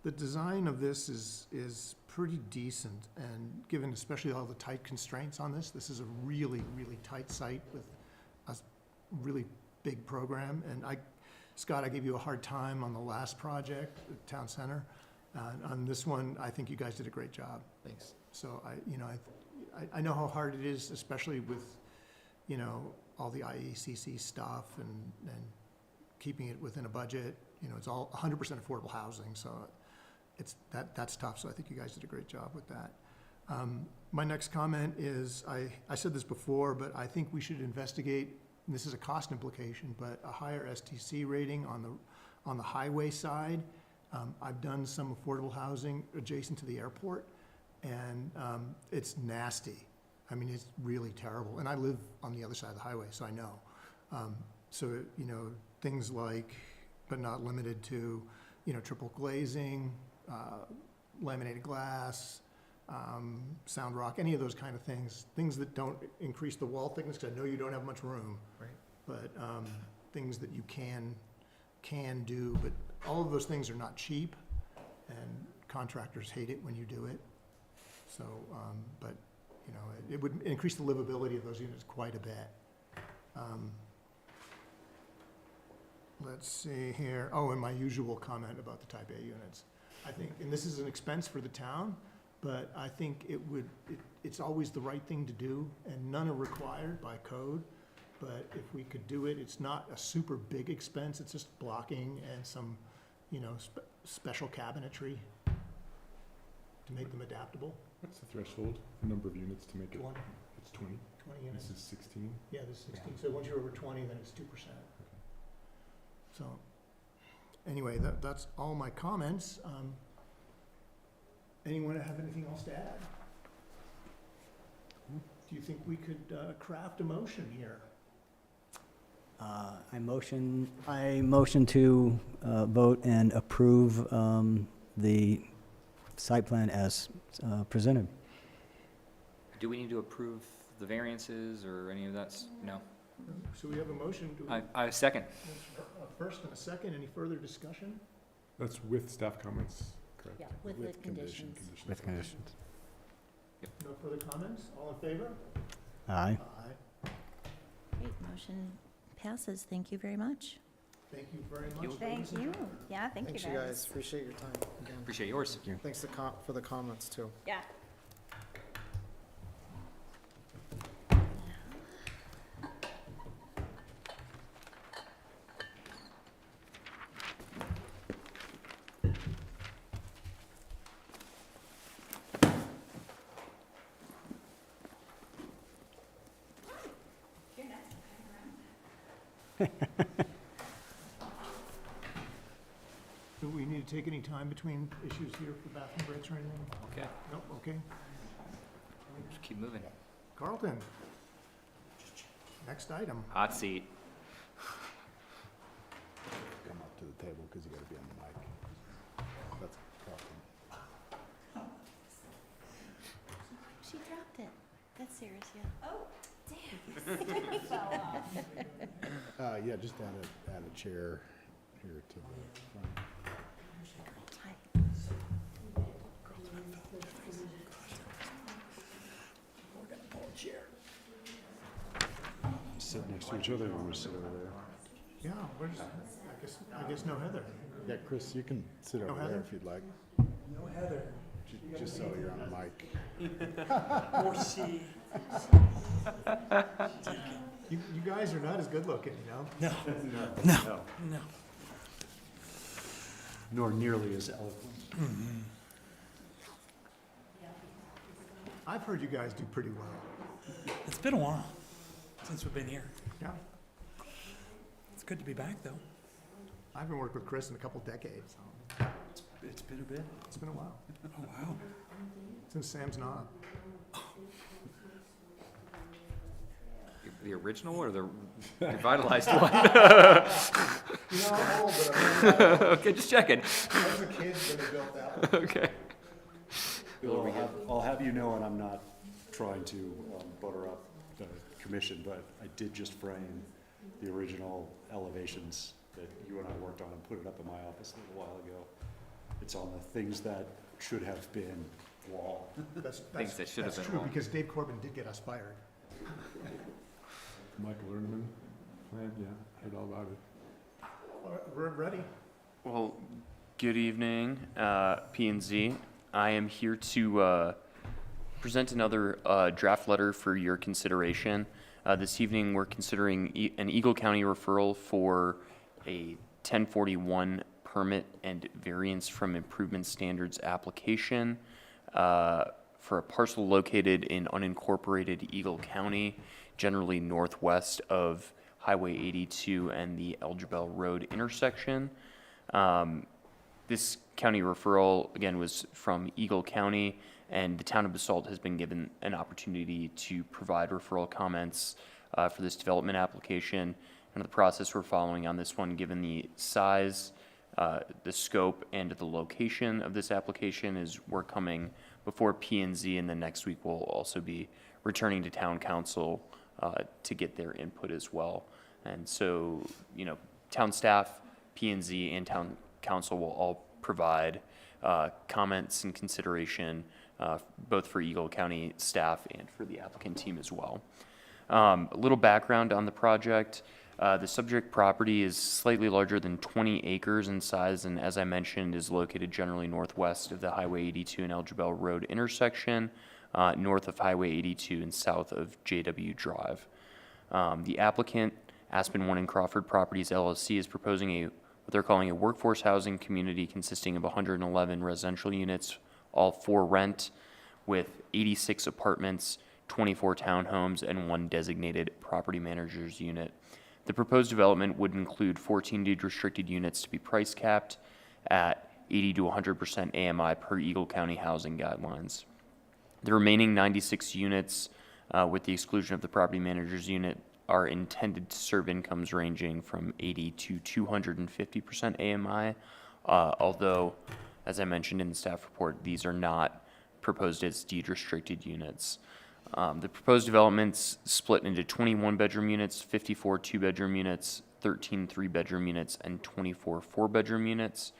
the design of this is pretty decent, and given especially all the tight constraints on this is a really, really tight site with a really big program. And Scott, I gave you a hard time on the last project, the town center. On this one, I think you guys did a great job.
Thanks.
So I know how hard it is, especially with, all the IECC stuff and keeping it within a budget. It's all 100% affordable housing, so that's tough. So I think you guys did a great job with that. My next comment is, I said this before, but I think we should investigate, and this is a cost implication, but a higher STC rating on the highway side. I've done some affordable housing adjacent to the airport, and it's nasty. I mean, it's really terrible. And I live on the other side of the highway, so I know. Things like, but not limited to, triple glazing, laminated glass, sound rock, any of those kind of things that don't increase the wall thickness, because I know you don't have much room.
Right.
But things that you can do, but all of those things are not cheap, and contractors hate it when you do it. So, but, it would increase the livability of those units quite a bit. Let's see here. Oh, and my usual comment about the type A units. I think, and this is an expense for the town, but I think it's always the right thing to do, and none are required by code. But if we could do it, it's not a super big expense. It's just blocking and some special cabinetry to make them adaptable?
What's the threshold, the number of units to make it?
20.
It's 20.
20 units.
This is 16.
Yeah, this is 16. So once you're over 20, then it's 2%. So, anyway, that's all my comments. Anyone have anything else to add? Do you think we could craft a motion here?
I motion to vote and approve the site plan as presented.
Do we need to approve the variances or any of that? No.
So we have a motion. Do we-
I second.
A first and a second. Any further discussion?
That's with staff comments, correct?
Yeah, with the conditions.
With conditions.
No further comments? All in favor?
Aye.
Aye.
Great, motion passes. Thank you very much.
Thank you very much.
Thank
ladies and
you.
gentlemen.
Yeah, thank
Thanks,
you
you
guys.
guys. Appreciate your time again.
Appreciate yours.
Thanks for the comments too.
Yeah.
Do we need to take any time between issues here for bathroom breaks or anything?
Okay,
Nope, okay.
just keep moving.
Carlton. Next item.
Hot seat.
Come up to the table because you got to be on the mic. That's Carlton.
She dropped it. That's serious, yeah.
Yeah, just add a chair here to the front.
Hi.
Sit next to each other and we sit over there.
Yeah, where's, I guess no Heather.
Yeah, Chris, you can sit over
Heather?
there if you'd like.
No Heather.
Just so you're on the mic.
Or C.
You guys are not as good looking, you know?
No. Nor nearly as eloquent.
I've heard you guys do pretty well.
It's been a while since we've been here.
Yeah.
It's good to be back, though.
I haven't worked with Chris in a couple decades, so
It's been a bit.
it's been a while.
Oh, wow.
Since Sam's not.
The original or the revitalized one?
You know, I'm old, but I'm
Okay, just checking.
I was a kid when they built that one.
Okay.
Bill, I'll have you know, and I'm not trying to butter up the commission, but I did just frame the original elevations that you and I worked on and put it up in my office a little while ago. It's on the things that should have been wall.
That's
that should have been
true,
wrong.
because Dave Corbin did get us fired.
Michael Erneman plan, yeah, heard all about it.
All right, we're ready.
Well, good evening, P&Z. I am here to present another draft letter for your consideration. This evening, we're considering an Eagle County referral for a 1041 permit and variance from improvement standards application for a parcel located in unincorporated Eagle County, generally northwest of Highway 82 and the Elgebel Road intersection. This county referral, again, was from Eagle County, and the town of Basalt has been given an opportunity to provide referral comments for this development application. And the process we're following on this one, given the size, the scope, and the location of this application, is we're coming before P&Z, and then next week we'll also be returning to town council to get their input as well. And so, you know, town staff, P&Z, and town council will all provide comments and consideration both for Eagle County staff and for the applicant team as well. A little background on the project. The subject property is slightly larger than 20 acres in size, and as I mentioned, is located generally northwest of the Highway 82 and Elgebel Road intersection, north of Highway 82 and south of JW Drive. The applicant, Aspen One and Crawford Properties LLC, is proposing a what they're calling a workforce housing community consisting of 111 residential units, all for rent, with 86 apartments, 24 townhomes, and 1 designated property manager's unit. The proposed development would include 14 deed-restricted units to be price capped at 80 to 100% AMI per Eagle County housing guidelines. The remaining 96 units, with the exclusion of the property manager's unit, are intended to serve incomes ranging from 80 to 250% AMI, although, as I mentioned in the staff report, these are not proposed as deed-restricted units. The proposed developments split into 21 bedroom units, 54 two-bedroom units, 13 three-bedroom units, and 24 four-bedroom units.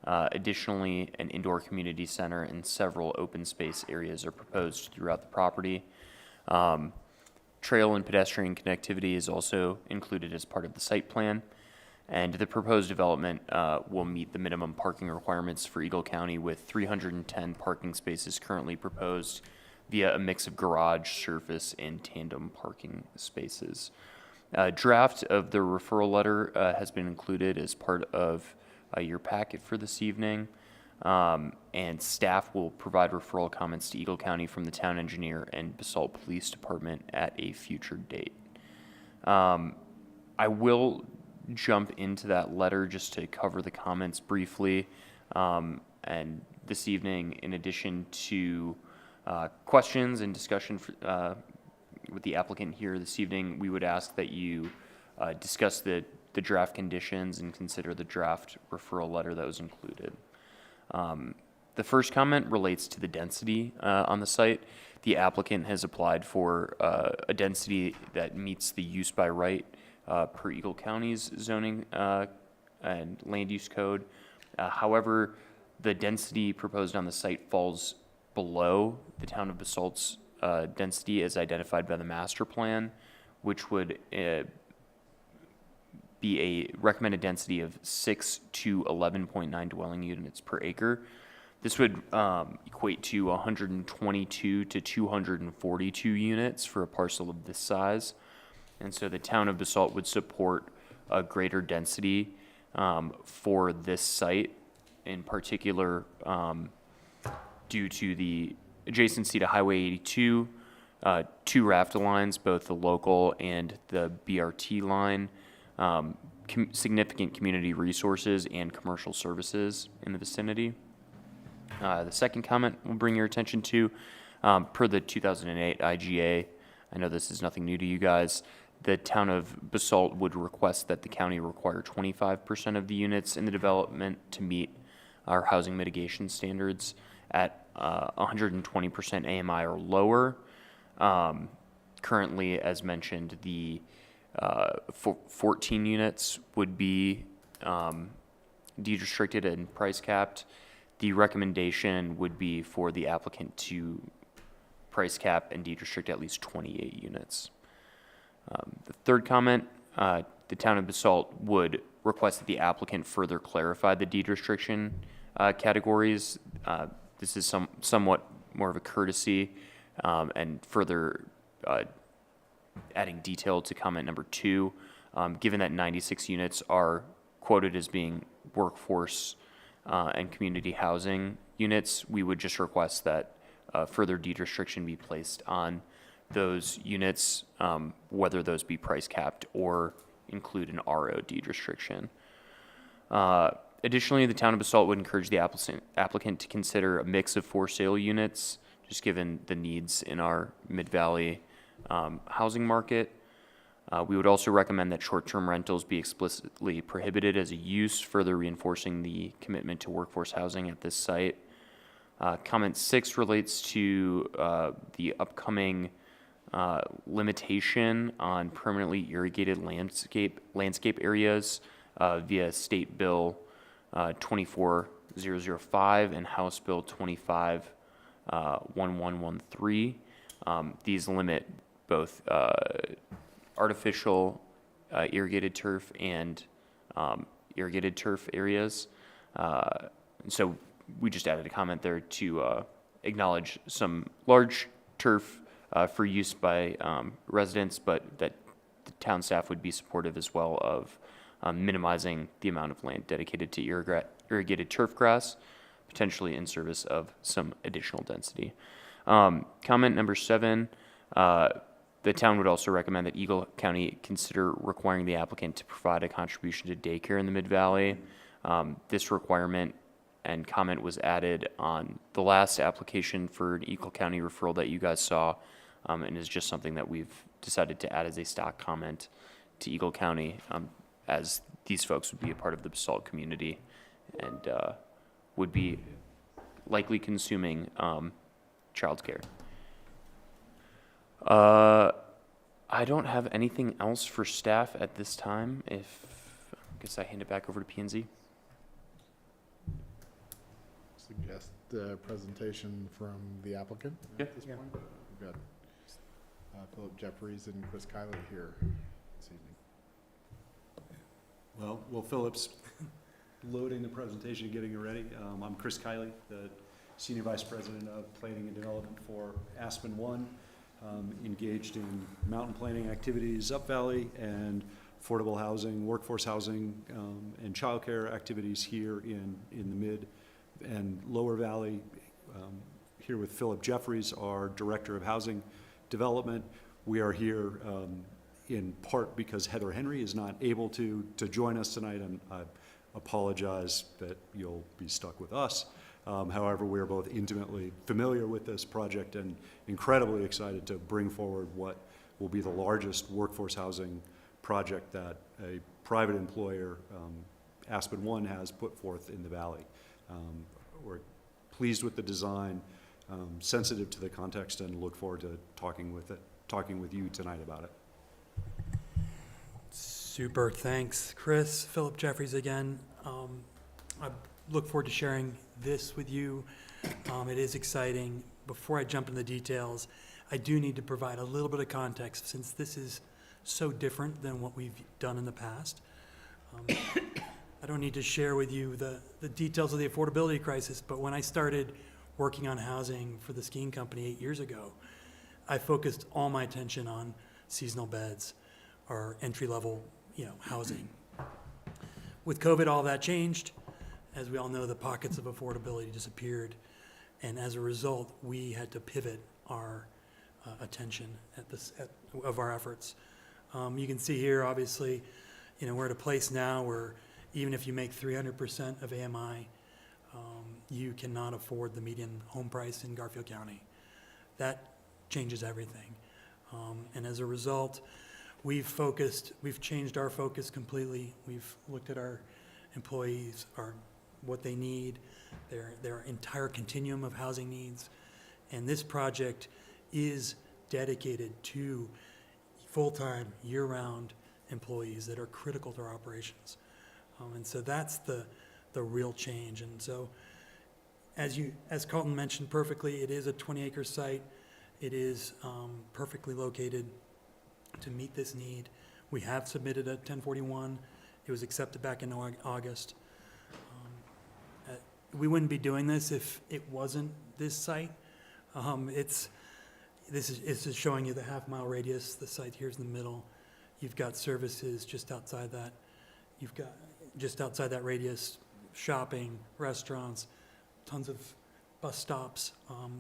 Additionally, an indoor community center and several open space areas are proposed throughout the property. Trail and pedestrian connectivity is also included as part of the site plan. And the proposed development will meet the minimum parking requirements for Eagle County, with 310 parking spaces currently proposed via a mix of garage, surface, and tandem parking spaces. A draft of the referral letter has been included as part of your packet for this evening, and staff will provide referral comments to Eagle County from the town engineer and Basalt Police Department at a future date. I will jump into that letter just to cover the comments briefly, and this evening, in addition to questions and discussion with the applicant here this evening, we would ask that you discuss the draft conditions and consider the draft referral letter that was included. The first comment relates to the density on the site. The applicant has applied for a density that meets the use by right per Eagle County's zoning and land use code. However, the density proposed on the site falls below the town of Basalt's density as identified by the master plan, which would be a recommended density of 6 to 11.9 dwelling units per acre. This would equate to 122 to 242 units for a parcel of this size. And so the town of Basalt would support a greater density for this site, in particular due to the adjacency to Highway 82, 2 RAFTA lines, both the local and the BRT line, significant community resources and commercial services in the vicinity. The second comment we'll bring your attention to, per the 2008 IGA, I know this is nothing new to you guys, the town of Basalt would request that the county require 25% of the units in the development to meet our housing mitigation standards at 120% AMI or lower. Currently, as mentioned, the 14 units would be deed restricted and price capped. The recommendation would be for the applicant to price cap and deed restrict at least 28 units. The third comment, the town of Basalt would request that the applicant further clarify the deed restriction categories. This is somewhat more of a courtesy and further adding detail to comment number 2. Given that 96 units are quoted as being workforce and community housing units, we would just request that further deed restriction be placed on those units, whether those be price capped or include an RO deed restriction. Additionally, the town of Basalt would encourage the applicant to consider a mix of for sale units, just given the needs in our Mid-Valley housing market. We would also recommend that short-term rentals be explicitly prohibited as a use, further reinforcing the commitment to workforce housing at this site. Comment 6 relates to the upcoming limitation on permanently irrigated landscape areas via State Bill 24005 and House Bill 251113. These limit both artificial irrigated turf and irrigated turf areas. So we just added a comment there to acknowledge some large turf for use by residents, but that the town staff would be supportive as well of minimizing the amount of land dedicated to irrigated turf grass, potentially in service of some additional density. Comment number 7, the town would also recommend that Eagle County consider requiring the applicant to provide a contribution to daycare in the Mid-Valley. This requirement and comment was added on the last application for an Eagle County referral that you guys saw, and is just something that we've decided to add as a stock comment to Eagle County, as these folks would be a part of the Basalt community and would be likely consuming childcare. I don't have anything else for staff at this time. I guess I hand it back over to P&Z.
Suggest a presentation from the applicant at this point. We've got Philip Jeffries and Chris Kiley here this evening.
Well, Philip's loading the presentation and getting it ready. I'm Chris Kiley, the Senior Vice President of Planning and Development for Aspen One, engaged in mountain planning activities up valley and affordable housing, workforce housing, and childcare activities here in the Mid and Lower Valley. Here with Philip Jeffries, our Director of Housing Development. We are here in part because Heather Henry is not able to join us tonight, and I apologize that you'll be stuck with us. However, we are both intimately familiar with this project and incredibly excited to bring forward what will be the largest workforce housing project that a private employer, Aspen One, has put forth in the Valley. We're pleased with the design, sensitive to the context, and look forward to talking with you tonight about it.
Super, thanks, Chris. Philip Jeffries again. I look forward to sharing this with you. It is exciting. Before I jump into the details, I do need to provide a little bit of context since this is so different than what we've done in the past. I don't need to share with you the details of the affordability crisis, but when I started working on housing for the skiing company 8 years ago, I focused all my attention on seasonal beds or entry-level, housing. With COVID, all that changed. As we all know, the pockets of affordability disappeared, and as a result, we had to pivot our attention of our efforts. You can see here, obviously, we're at a place now where even if you make 300% of AMI, you cannot afford the median home price in Garfield County. That changes everything. And as a result, we've changed our focus completely. We've looked at our employees, what they need, their entire continuum of housing needs. And this project is dedicated to full-time, year-round employees that are critical to our operations. And so that's the real change. And so as Carlton mentioned perfectly, it is a 20-acre site. It is perfectly located to meet this need. We have submitted a 1041. It was accepted back in August. We wouldn't be doing this if it wasn't this site. This is showing you the half-mile radius. The site here's in the middle. You've got services just outside that. You've got just outside that radius, shopping, restaurants, tons of bus stops,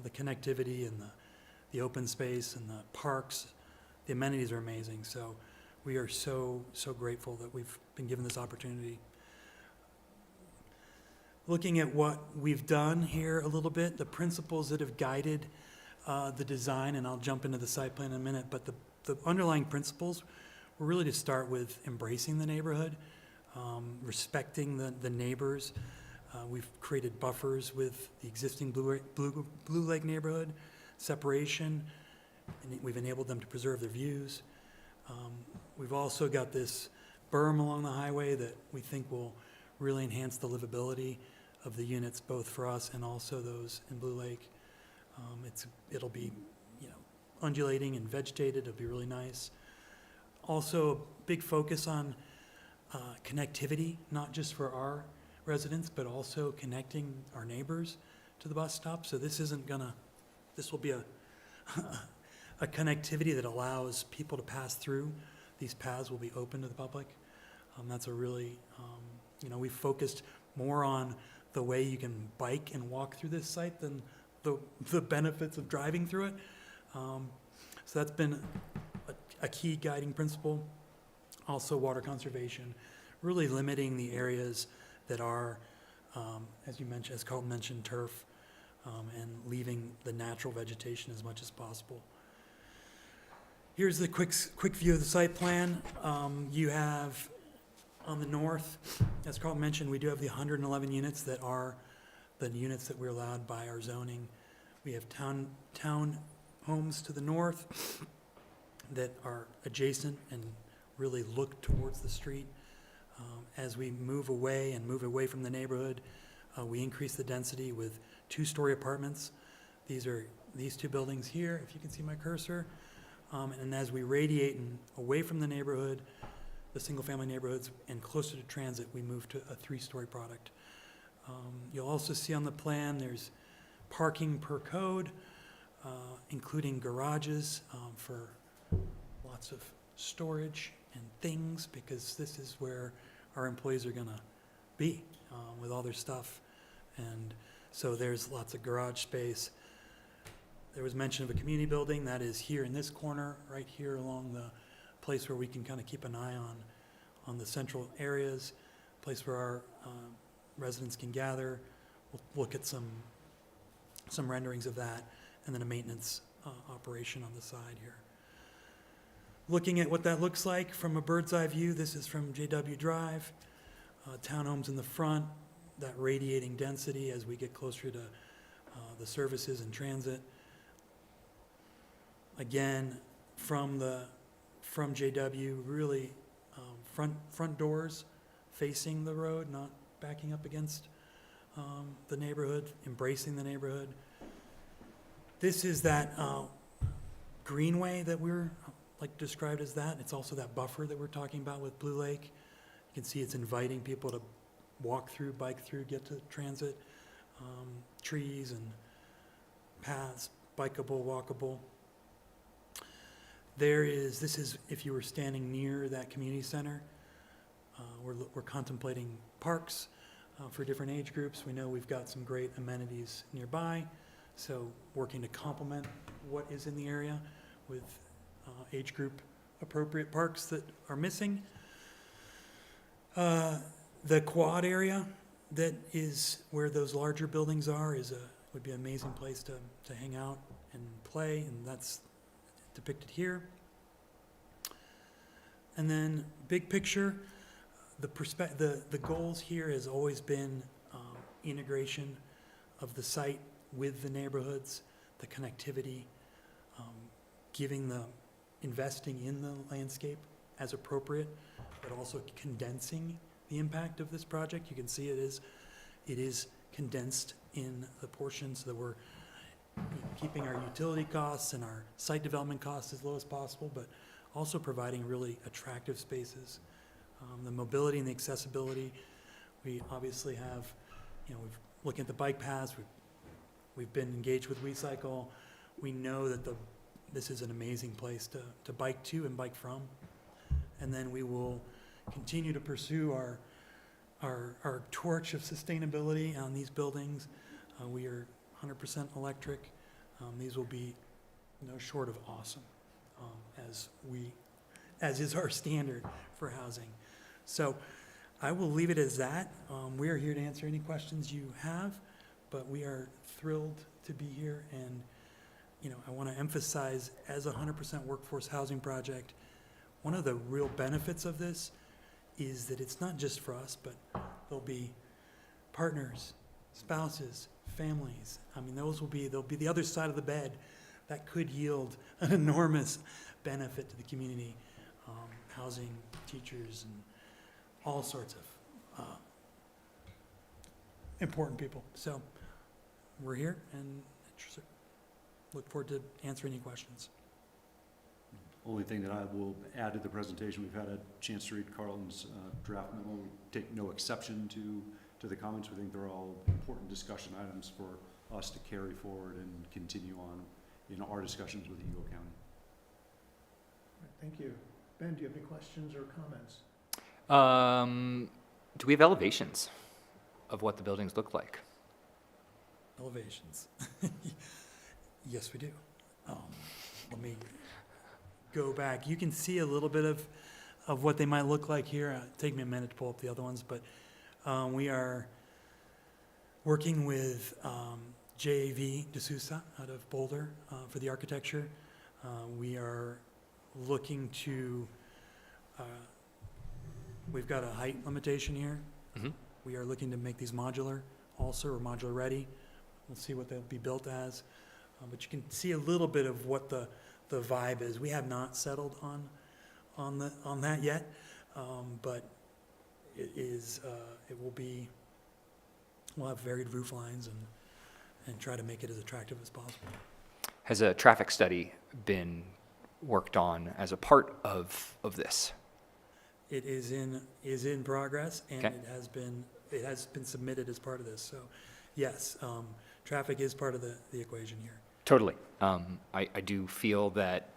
the connectivity and the open space and the parks. The amenities are amazing. So we are so grateful that we've been given this opportunity. Looking at what we've done here a little bit, the principles that have guided the design, and I'll jump into the site plan in a minute, but the underlying principles were really to start with embracing the neighborhood, respecting the neighbors. We've created buffers with the existing Blue Lake neighborhood, separation, and we've enabled them to preserve their views. We've also got this berm along the highway that we think will really enhance the livability of the units, both for us and also those in Blue Lake. It'll be, undulating and vegetated. It'll be really nice. Also, a big focus on connectivity, not just for our residents, but also connecting our neighbors to the bus stop. So this will be a connectivity that allows people to pass through. These paths will be open to the public. That's a really, we focused more on the way you can bike and walk through this site than the benefits of driving through it. So that's been a key guiding principle. Also water conservation, really limiting the areas that are, as you mentioned, as Carlton mentioned, turf, and leaving the natural vegetation as much as possible. Here's the quick view of the site plan. You have on the north, as Carlton mentioned, we do have the 111 units that are the units that we're allowed by our zoning. We have town homes to the north that are adjacent and really look towards the street. As we move away from the neighborhood, we increase the density with 2-story apartments. These are these 2 buildings here, if you can see my cursor. And as we radiate and away from the neighborhood, the single-family neighborhoods, and closer to transit, we move to a 3-story product. You'll also see on the plan there's parking per code, including garages for lots of storage and things, because this is where our employees are gonna be with all their stuff. And so there's lots of garage space. There was mention of a community building that is here in this corner, right here along the place where we can kind of keep an eye on the central areas, place where our residents can gather. We'll look at some renderings of that, and then a maintenance operation on the side here. Looking at what that looks like from a bird's eye view, this is from JW Drive, townhomes in the front, that radiating density as we get closer to the services and transit. Again, from JW, really front doors facing the road, not backing up against the neighborhood, embracing the neighborhood. This is that greenway that we're described as that. It's also that buffer that we're talking about with Blue Lake. You can see it's inviting people to walk through, bike through, get to transit, trees and paths, bikeable, walkable. This is if you were standing near that community center. We're contemplating parks for different age groups. We know we've got some great amenities nearby, so working to complement what is in the area with age group appropriate parks that are missing. The quad area that is where those larger buildings are would be an amazing place to hang out and play, and that's depicted here. And then big picture, the goals here has always been integration of the site with the neighborhoods, the connectivity, investing in the landscape as appropriate, but also condensing the impact of this project. You can see it is condensed in the portion so that we're keeping our utility costs and our site development costs as low as possible, but also providing really attractive spaces. The mobility and the accessibility, we obviously have, we've looking at the bike paths, we've been engaged with WeCycle. We know that this is an amazing place to bike to and bike from. And then we will continue to pursue our torch of sustainability on these buildings. We are 100% electric. These will be no short of awesome, as is our standard for housing. So I will leave it as that. We are here to answer any questions you have, but we are thrilled to be here. And I want to emphasize, as a 100% workforce housing project, one of the real benefits of this is that it's not just for us, but there'll be partners, spouses, families. I mean, they'll be the other side of the bed that could yield an enormous benefit to the community, housing, teachers, and all sorts of important people. So we're here and look forward to answering any questions.
Only thing that I will add to the presentation, we've had a chance to read Carlton's draft memo. We take no exception to the comments. We think they're all important discussion items for us to carry forward and continue on in our discussions with Eagle County.
Thank you. Ben, do you have any questions or comments?
Do we have elevations of what the buildings look like?
Elevations. Yes, we do. Let me go back. You can see a little bit of what they might look like here. Take me a minute to pull up the other ones, but we are working with JAV D'Souza out of Boulder for the architecture. We are looking to, we've got a height limitation here.
Mhm.
We are looking to make these modular also, or modular ready. We'll see what they'll be built as. But you can see a little bit of what the vibe is. We have not settled on that yet, but it is, it will be, we'll have varied roof lines and try to make it as attractive as possible.
Has a traffic study been worked on as a part of this?
It is in progress, and
Okay.
it has been submitted as part of this. So, yes, traffic is part of the equation here.
Totally. I do feel that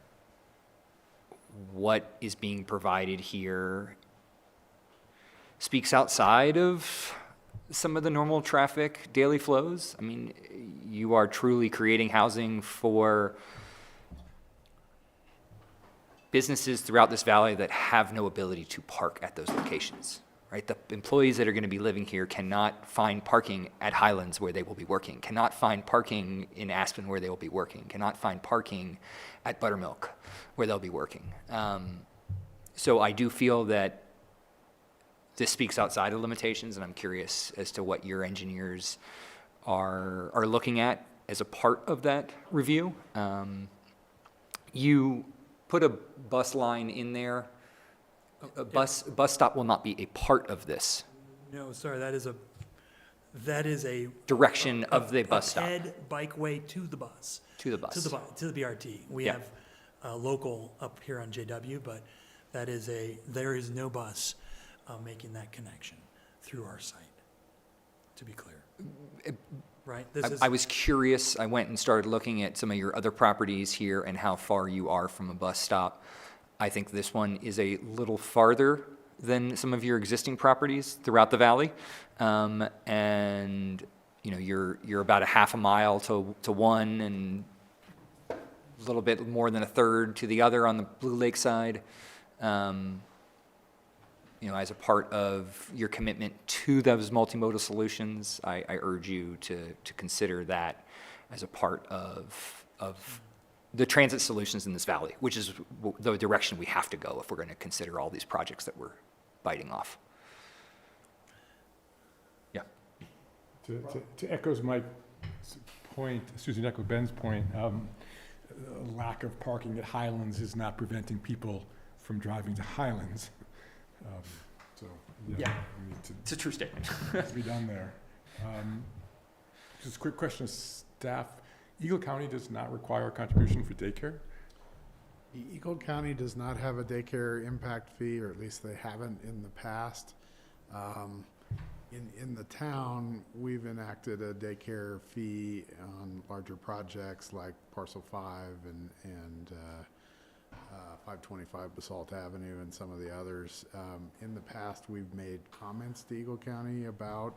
what is being provided here speaks outside of some of the normal traffic daily flows. I mean, you are truly creating housing for businesses throughout this valley that have no ability to park at those locations, right? The employees that are going to be living here cannot find parking at Highlands where they will be working, cannot find parking in Aspen where they will be working, cannot find parking at Buttermilk where they'll be working. So I do feel that this speaks outside of limitations, and I'm curious as to what your engineers are looking at as a part of that review. You put a bus line in there. A bus stop will not be a part of this.
No, sorry, that is a
Direction of the bus stop.
head bikeway to the bus.
To the bus.
To the BRT. We
Yeah.
have a local up here on JW, but there is no bus making that connection through our site, to be clear. Right?
I was curious. I went and started looking at some of your other properties here and how far you are from a bus stop. I think this one is a little farther than some of your existing properties throughout the valley. And you know, you're about a half a mile to one and a little bit more than a third to the other on the Blue Lake side. You know, as a part of your commitment to those multimodal solutions, I urge you to consider that as a part of the transit solutions in this valley, which is the direction we have to go if we're going to consider all these projects that we're biting off. Yeah.
To echo Mike's point, Susan, echo Ben's point, lack of parking at Highlands is not preventing people from driving to Highlands. So,
Yeah.
we need to
It's a true statement.
be done there. Just a quick question of staff. Eagle County does not require a contribution for daycare?
Eagle County does not have a daycare impact fee, or at least they haven't in the past. In the town, we've enacted a daycare fee on larger projects like Parcel 5 and 525 Basalt Avenue and some of the others. In the past, we've made comments to Eagle County about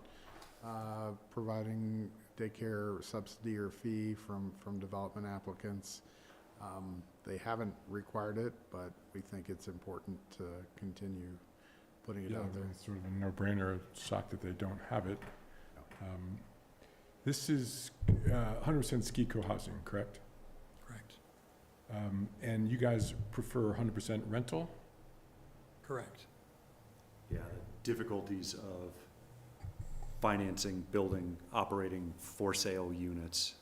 providing daycare subsidy or fee from development applicants. They haven't required it, but we think it's important to continue putting it
Yeah,
out there.
it's sort of a no-brainer. Shocked that they don't have it. This is 100% ski co-housing, correct?
Correct.
And you guys prefer 100% rental?
Correct.
Yeah, the difficulties of financing, building, operating for sale units,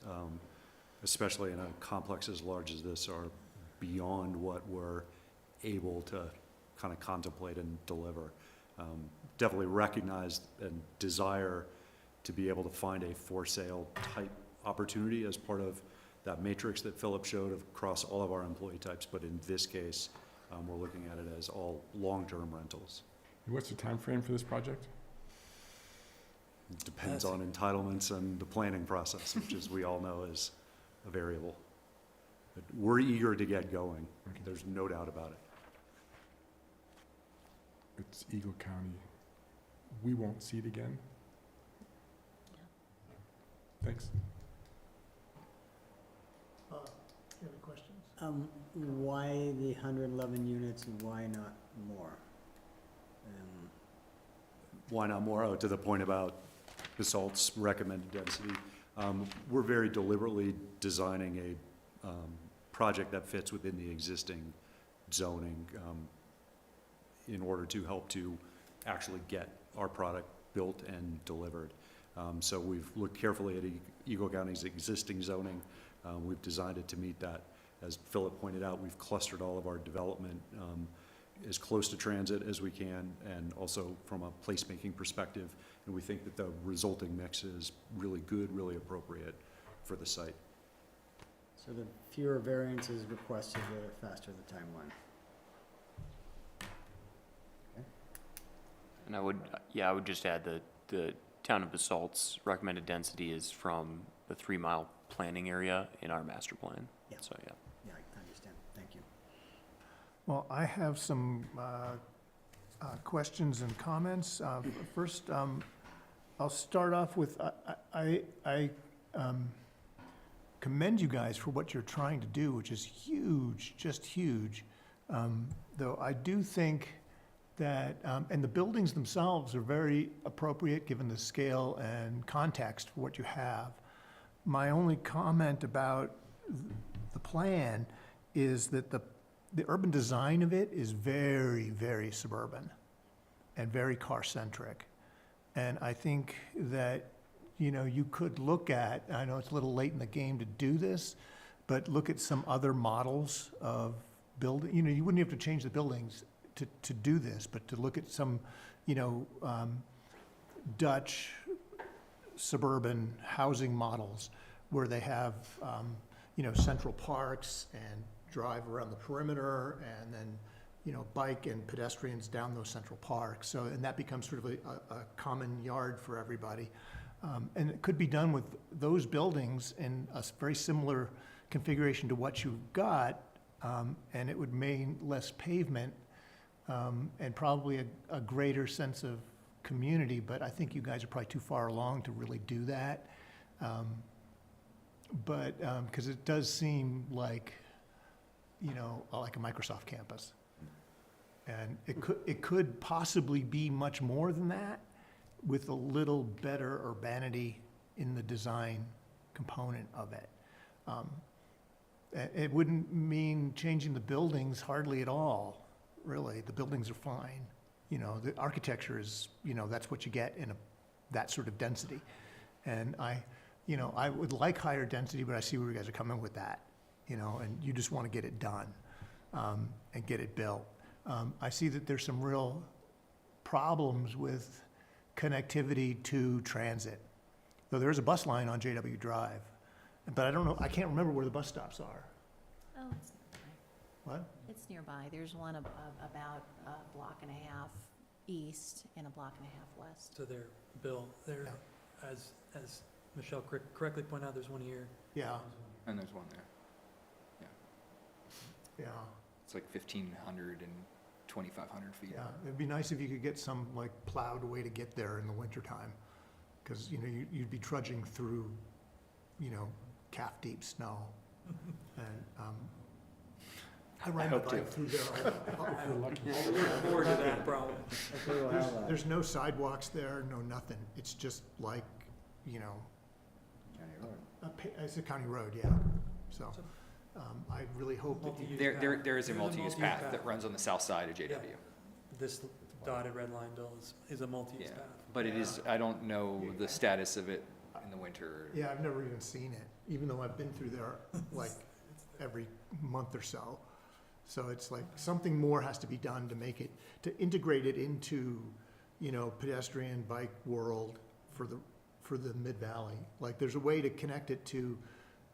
especially in a complex as large as this, are beyond what we're able to kind of contemplate and deliver. Definitely recognize and desire to be able to find a for sale type opportunity as part of that matrix that Philip showed across all of our employee types, but in this case, we're looking at it as all long-term rentals.
And what's the time frame for this project?
It depends on entitlements and the planning process, which, as we all know, is a variable. But we're eager to get going. There's no doubt about it.
it's Eagle County, we won't see it again? Thanks.
You have any questions?
Why the 111 units and why not more?
Why not more? Oh, to the point about Basalt's recommended density. We're very deliberately designing a project that fits within the existing zoning in order to help to actually get our product built and delivered. So we've looked carefully at Eagle County's existing zoning. We've designed it to meet that. As Philip pointed out, we've clustered all of our development as close to transit as we can, and also from a placemaking perspective. And we think that the resulting mix is really good, really appropriate for the site.
So the fewer variances requested, the faster the timeline.
And I would just add that the town of Basalt's recommended density is from the 3-mile planning area in our master plan.
Yeah.
So, yeah.
Yeah, I understand. Thank you.
Well, I have some questions and comments. First, I'll start off with, I commend you guys for what you're trying to do, which is huge, just huge. Though I do think that, and the buildings themselves are very appropriate given the scale and context for what you have. My only comment about the plan is that the urban design of it is very, very suburban and very car-centric. And I think that, you know, you could look at, I know it's a little late in the game to do this, but look at some other models of building. You know, you wouldn't have to change the buildings to do this, but to look at some, you know, Dutch suburban housing models where they have, you know, central parks and drive around the perimeter and then, you know, bike and pedestrians down those central parks. So, and that becomes sort of a common yard for everybody. And it could be done with those buildings in a very similar configuration to what you've got, and it would mean less pavement and probably a greater sense of community, but I think you guys are probably too far along to really do that. But, because it does seem like, you know, like a Microsoft campus. And it could possibly be much more than that with a little better urbanity in the design component of it. It wouldn't mean changing the buildings hardly at all, really. The buildings are fine. You know, the architecture is, you know, that's what you get in that sort of density. And you know, I would like higher density, but I see where you guys are coming with that, you know, and you just want to get it done and get it built. I see that there's some real problems with connectivity to transit. Though there is a bus line on JW Drive, but I don't know, I can't remember where the bus stops are.
Oh, it's nearby.
What?
It's nearby. There's one about a block and a half east and a block and a half west.
So there, Bill, there, as Michelle correctly pointed out, there's one here.
Yeah,
And there's one there.
yeah,
It's like 1,500 and 2,500 feet.
yeah. It'd be nice if you could get some like plowed way to get there in the wintertime. Because, you know, you'd be trudging through, you know, calf-deep snow. And I ride my bike through there.
I look forward to that problem.
There's no sidewalks there, no nothing. It's just like, you know, it's a county road, yeah. So I really hope that you.
There is a
There's
multi-use path that runs on the south side of JW.
Yeah. This dotted red line, Bill, is a multi-use
Yeah,
path.
but it is, I don't know the status of it in the winter.
Yeah, I've never even seen it, even though I've been through there like every month or so. So it's like something more has to be done to make it, to integrate it into, you know, pedestrian bike world for the Mid-Valley. Like there's a way to connect it to,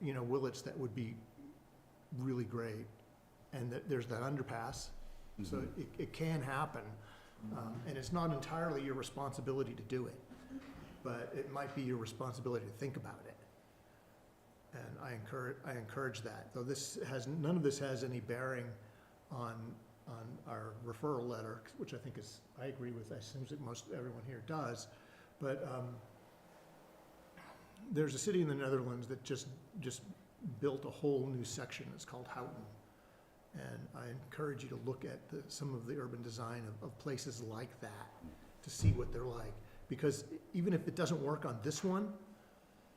you know, Willits that would be really great. And there's that underpass, so it can happen. And it's not entirely your responsibility to do it, but it might be your responsibility to think about it. And I encourage that, though none of this has any bearing on our referral letter, which I think is, I agree with, I assume that most everyone here does, but there's a city in the Netherlands that just built a whole new section. It's called Houten. And I encourage you to look at some of the urban design of places like that to see what they're like. Because even if it doesn't work on this one,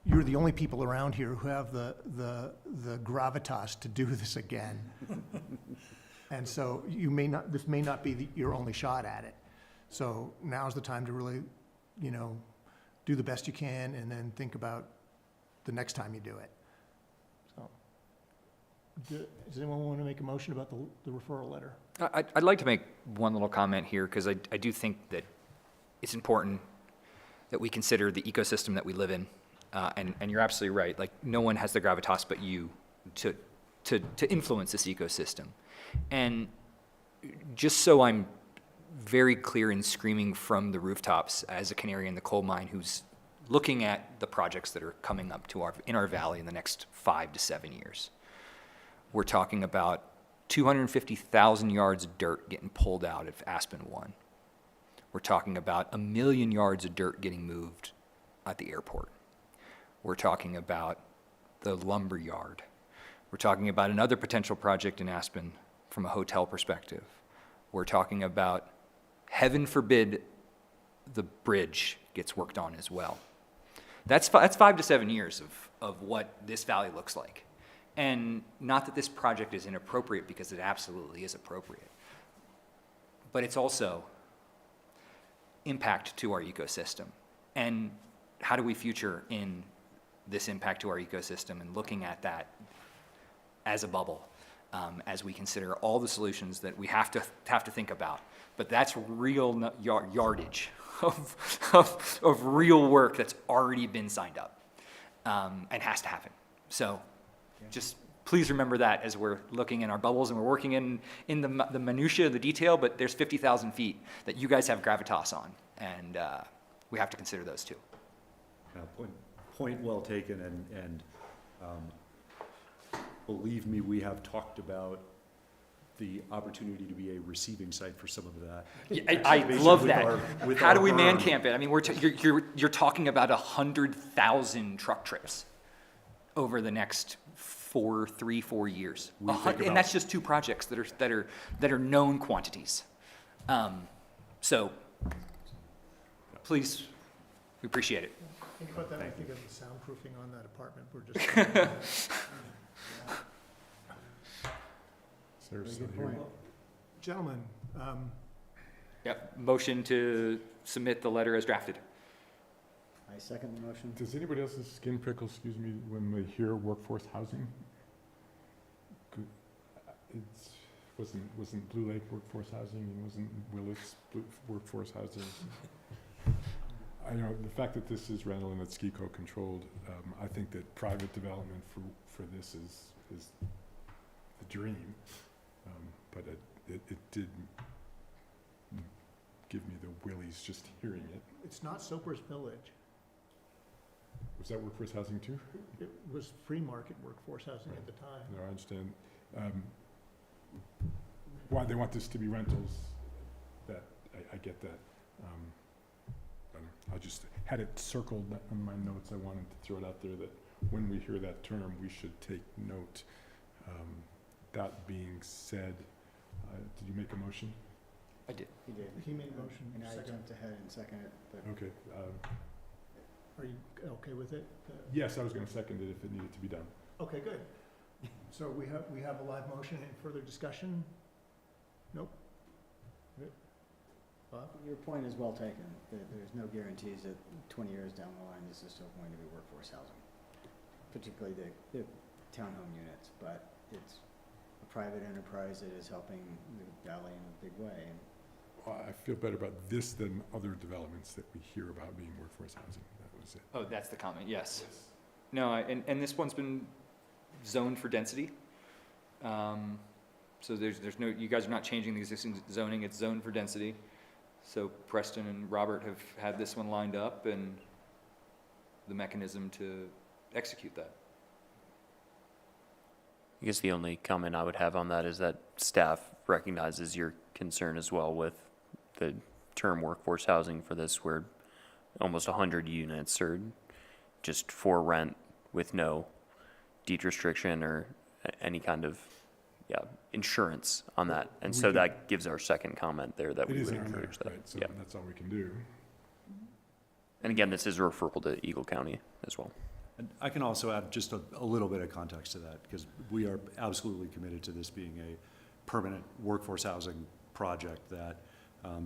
you're the only people around here who have the gravitas to do this again. And so this may not be your only shot at it. So now's the time to really, do the best you can and then think about the next time you do it. So, does anyone want to make a motion about the referral letter?
I'd like to make one little comment here, because I do think that it's important that we consider the ecosystem that we live in. And you're absolutely right. Like, no one has the gravitas but you to influence this ecosystem. And just so I'm very clear and screaming from the rooftops as a canary in the coal mine who's looking at the projects that are coming up in our valley in the next 5 to 7 years, we're talking about 250,000 yards of dirt getting pulled out of Aspen 1. We're talking about 1 million yards of dirt getting moved at the airport. We're talking about the lumber yard. We're talking about another potential project in Aspen from a hotel perspective. We're talking about, heaven forbid, the bridge gets worked on as well. That's 5 to 7 years of what this valley looks like. And not that this project is inappropriate, because it absolutely is appropriate. But it's also impact to our ecosystem. And how do we future in this impact to our ecosystem, and looking at that as a bubble, as we consider all the solutions that we have to think about. But that's real yardage of real work that's already been signed up, and has to happen. So just please remember that as we're looking in our bubbles and we're working in the minutia, the detail, but there's 50,000 feet that you guys have gravitas on, and we have to consider those too.
Point well taken, and believe me, we have talked about the opportunity to be a receiving site for some of that.
Yeah, I love that. How do we man
berm.
camp it? I mean, you're talking about 100,000 truck trips over the next 4 years, and that's just 2 projects that are known quantities. So please, we appreciate it.
Think about that. I think of the soundproofing on that apartment. We're just.
Seriously, here.
Gentlemen,
Yep. Motion to submit the letter as drafted.
I second the motion.
Does anybody else's skin prickle, excuse me, when they hear workforce housing? It wasn't Blue Lake workforce housing, and wasn't Willis workforce housing. The fact that this is rental and it's SKICO controlled, I think that private development for this is the dream. But it did give me the willies just hearing it.
it's not Soper's Village.
Was that workforce housing too?
It was free market workforce housing at the time.
No, I understand. Why they want this to be rentals, that, I get that. I just had it circled on my notes. I wanted to throw it out there that when we hear that term, we should take note. That being said, did you make a motion?
I did.
He did.
He made a motion.
And I
Second.
jumped ahead and seconded it, but
Okay.
Are you okay with it?
Yes, I was going to second it if it needed to be done.
Okay, good. So we have a live motion. Any further discussion? Nope. Good. Bob?
your point is well taken. There's no guarantees that 20 years down the line, this is still going to be workforce housing, particularly the townhome units, but it's a private enterprise that is helping the valley in a big way. And
I feel better about this than other developments that we hear about being workforce housing. That was it.
Oh, that's the comment, yes. No, and this one's been zoned for density. So there's no, you guys are not changing the existing zoning, it's zoned for density. So Preston and Robert have had this one lined up and the mechanism to execute that.
I guess the only comment I would have on that is that staff recognizes your concern as well with the term workforce housing for this, where almost 100 units are just for rent with no deed restriction or any kind of, insurance on that. And
We
so
could-
that gives our second comment there that
It
we
is
would
in there,
encourage that.
right, so
Yeah.
that's all we can do.
And again, this is a referral to Eagle County as well.
And I can also add just a little bit of context to that, because we are absolutely committed to this being a permanent workforce housing project that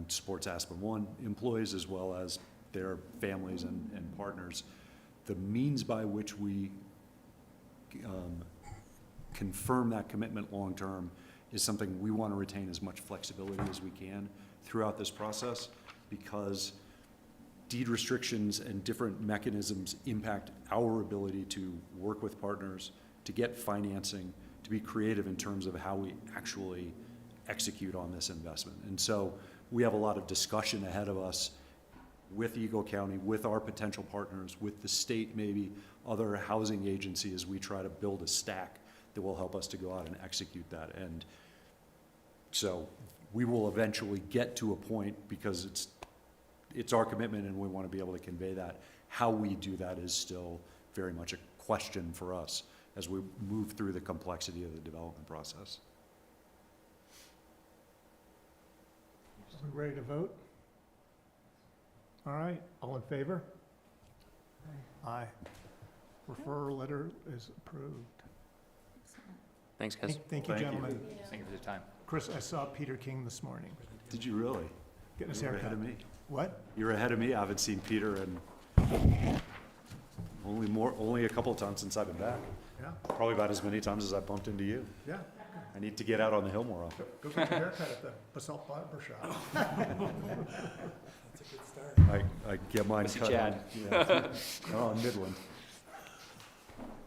supports Aspen One employees as well as their families and partners. The means by which we confirm that commitment long-term is something we want to retain as much flexibility as we can throughout this process, because deed restrictions and different mechanisms impact our ability to work with partners, to get financing, to be creative in terms of how we actually execute on this investment. And so we have a lot of discussion ahead of us with Eagle County, with our potential partners, with the state, maybe other housing agencies, as we try to build a stack that will help us to go out and execute that. And so we will eventually get to a point, because it's our commitment and we want to be able to convey that. How we do that is still very much a question for us as we move through the complexity of the development process.
Are we ready to vote? All right, all in favor? Aye. Referral letter is approved.
Thanks, guys.
Thank you,
Thank you.
gentlemen.
Thank you for the time.
Chris, I saw Peter King this morning,
Did you really?
getting his
You were ahead
haircut.
of me.
What?
You're ahead of me. I haven't seen Peter in only a couple of times since I've been back.
Yeah,
Probably about as many times as I bumped into you.
yeah.
I need to get out on the hill more often.
Go get your haircut at the Basalt Barber Shop.
That's a good start.
I get mine
Missy
cut
Chad.
on Midland.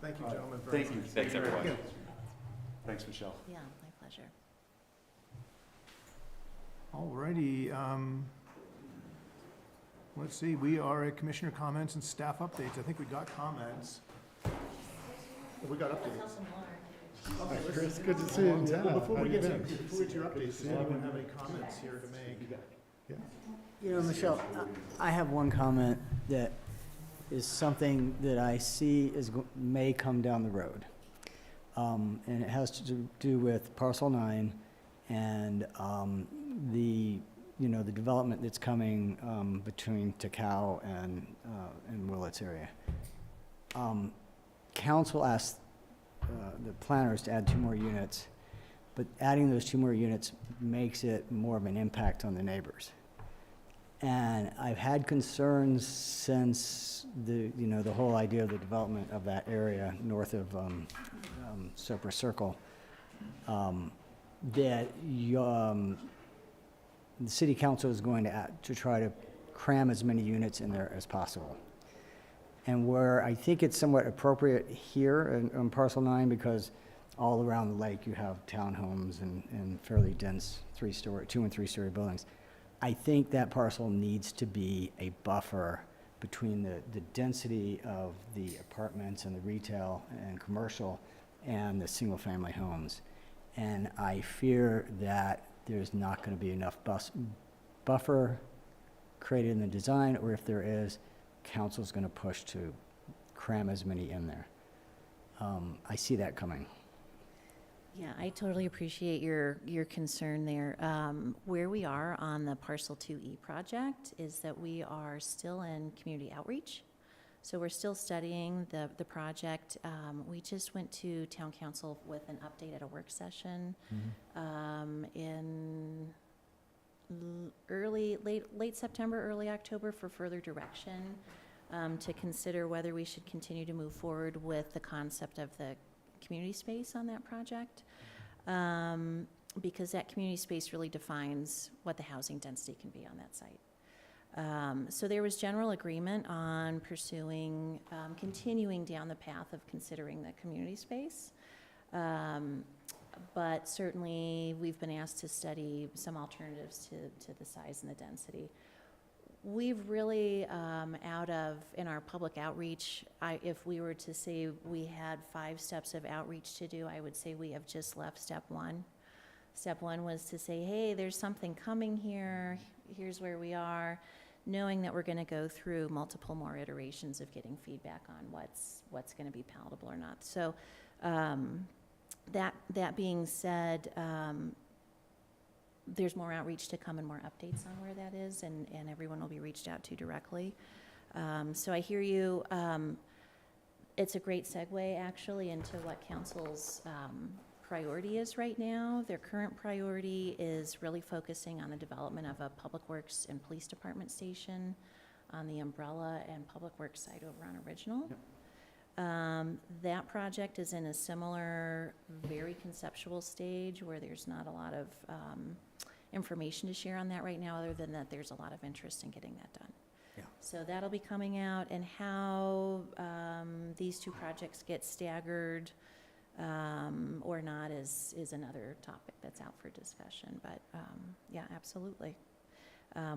Thank you, gentlemen, very
Thank you.
much.
Thanks, everyone.
Yeah.
Thanks, Michelle.
Yeah, my pleasure.
All righty, let's see, we are at commissioner comments and staff updates. I think we got comments. We got updates.
Chris, good to see you.
Well, before we get to your updates, does anyone have any comments here to make?
You know, Michelle, I have one comment that is something that I see may come down the road. And it has to do with parcel 9 and the development that's coming between Takao and Willits area. Council asked the planners to add 2 more units, but adding those 2 more units makes it more of an impact on the neighbors. And I've had concerns since the whole idea of the development of that area north of Sopra Circle, that the city council is going to try to cram as many units in there as possible. And where I think it's somewhat appropriate here on parcel 9, because all around the lake you have townhomes and fairly dense 2- and 3-story buildings. I think that parcel needs to be a buffer between the density of the apartments and the retail and commercial and the single-family homes. And I fear that there's not going to be enough buffer created in the design, or if there is, council's going to push to cram as many in there. I see that coming.
Yeah, I totally appreciate your concern there. Where we are on the Parcel 2E project is that we are still in community outreach. So we're still studying the project. We just went to town council with an update at a work session in late September, early October, for further direction to consider whether we should continue to move forward with the concept of the community space on that project, because that community space really defines what the housing density can be on that site. So there was general agreement on pursuing, continuing down the path of considering the community space. But certainly we've been asked to study some alternatives to the size and the density. We've really, in our public outreach, if we were to say we had 5 steps of outreach to do, I would say we have just left step 1. Step 1 was to say, hey, there's something coming here, here's where we are, knowing that we're gonna go through multiple more iterations of getting feedback on what's gonna be palatable or not. So, that being said, there's more outreach to come and more updates on where that is, and everyone will be reached out to directly. So I hear you. It's a great segue, actually, into what council's priority is right now. Their current priority is really focusing on the development of a Public Works and Police Department station on the Umbrella and Public Works site over on Original.
Yep.
That project is in a similar, very conceptual stage where there's not a lot of information to share on that right now, other than that there's a lot of interest in getting that done.
Yeah.
So that'll be coming out, and how these 2 projects get staggered or not is another topic that's out for discussion. But yeah, absolutely.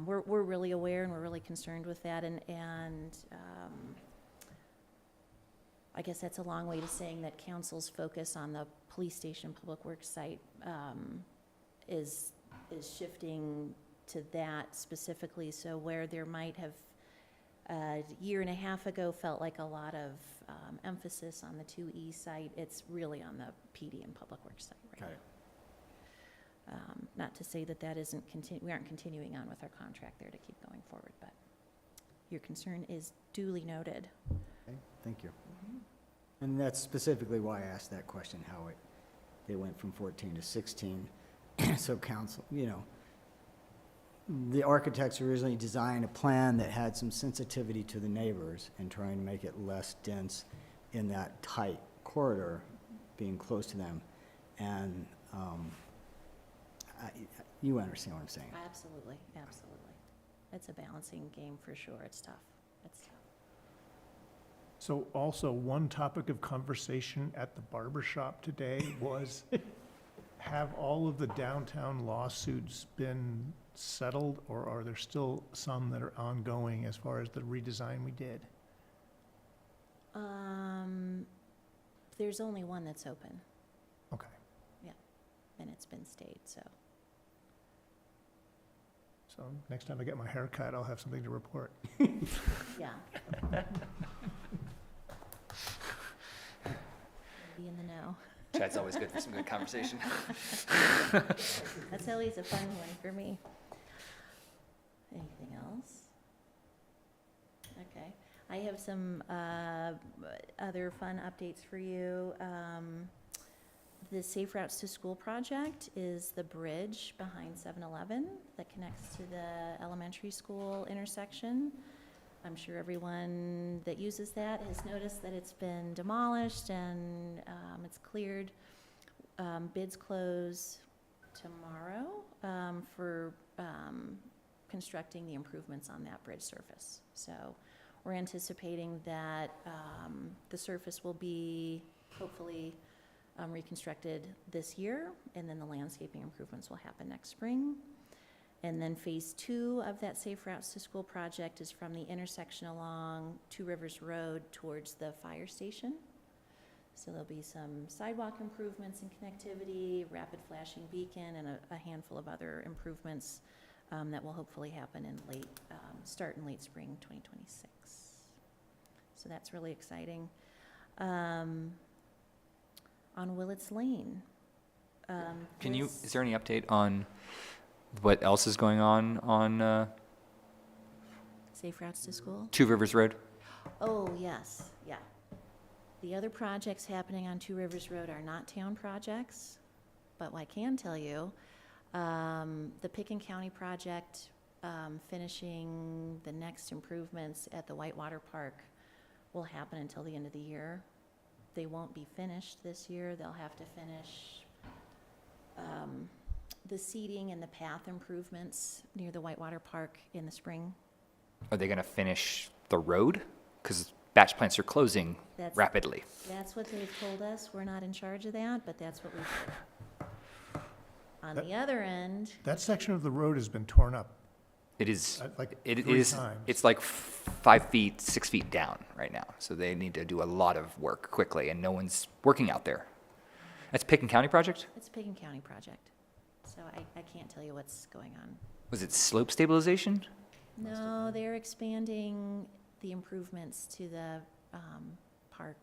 We're really aware and we're really concerned with that, and I guess that's a long way to saying that council's focus on the police station public works site is shifting to that specifically. So where there might have a year and a half ago felt like a lot of emphasis on the 2E site, it's really on the PD and public works site right now. Not to say that that isn't we aren't continuing on with our contract there to keep going forward, but your concern is duly noted.
Okay, thank you. And that's specifically why I asked that question, how they went from 14 to 16. So council, the architects originally designed a plan that had some sensitivity to the neighbors and trying to make it less dense in that tight corridor, being close to them. And you understand what I'm saying.
Absolutely, absolutely. It's a balancing game for sure. It's tough. It's tough.
So also, one topic of conversation at the barber shop today was, have all of the downtown lawsuits been settled, or are there still some that are ongoing as far as the redesign we did?
There's only one that's open,
Okay.
and it's been stayed, so.
So next time I get my hair cut, I'll have something to report.
Yeah. Be in the know.
Chat's always good for some good conversation.
That's always a fun one for me. Anything else? Okay. I have some other fun updates for you. The Safe Routes to School project is the bridge behind 7-Eleven that connects to the elementary school intersection. I'm sure everyone that uses that has noticed that it's been demolished and it's cleared. Bids close tomorrow for constructing the improvements on that bridge surface. So we're anticipating that the surface will be hopefully reconstructed this year, and then the landscaping improvements will happen next spring. And then phase 2 of that Safe Routes to School project is from the intersection along Two Rivers Road towards the fire station. So there'll be some sidewalk improvements and connectivity, rapid flashing beacon, and a handful of other improvements that will hopefully happen in start in late spring 2026. So that's really exciting. On Willets Lane.
Is there any update on what else is going on
Safe Routes to School?
Two Rivers Road?
Oh, yes, yeah. The other projects happening on Two Rivers Road are not town projects, but I can tell you, the Picken County project, finishing the next improvements at the Whitewater Park will happen until the end of the year. They won't be finished this year. They'll have to finish the seating and the path improvements near the Whitewater Park in the spring.
Are they going to finish the road? Because batch plants are closing rapidly.
That's what they've told us. We're not in charge of that, but that's what we've heard. On the other end,
That section of the road has been torn up.
It is,
Like
it
3
is,
times.
it's like 5 feet, 6 feet down right now. So they need to do a lot of work quickly, and no one's working out there. That's Picken County project?
It's a Picken County project, so I can't tell you what's going on.
Was it slope stabilization?
No, they're expanding the improvements to the park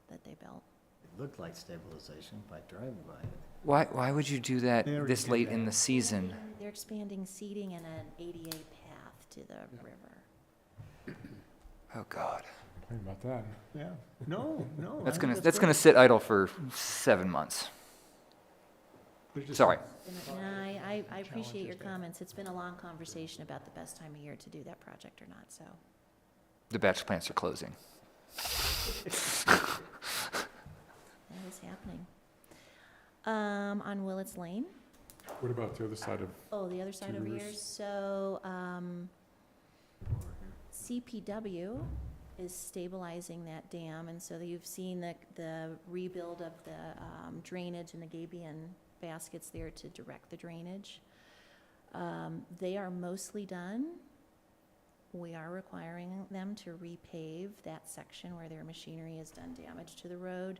that they built.
It looked like stabilization by driving by it.
Why would you do that
They already
this
did
late
that.
in the season?
They're expanding seating and an ADA path to the river.
Oh, God.
Think about that.
Yeah, no.
That's
I
gonna,
think
that's gonna
great.
sit idle for 7 months.
There's just
Sorry.
And I appreciate your
Challenges there.
comments. It's been a long conversation about the best time of year to do that project or not, so.
The batch plants are closing.
That is happening. On Willets Lane,
What about the other side of,
oh, the other side
Two
over here,
Rivers.
so, CPW is stabilizing that dam, and so you've seen the rebuild of the drainage and the gabion baskets there to direct the drainage. They are mostly done. We are requiring them to repave that section where their machinery has done damage to the road,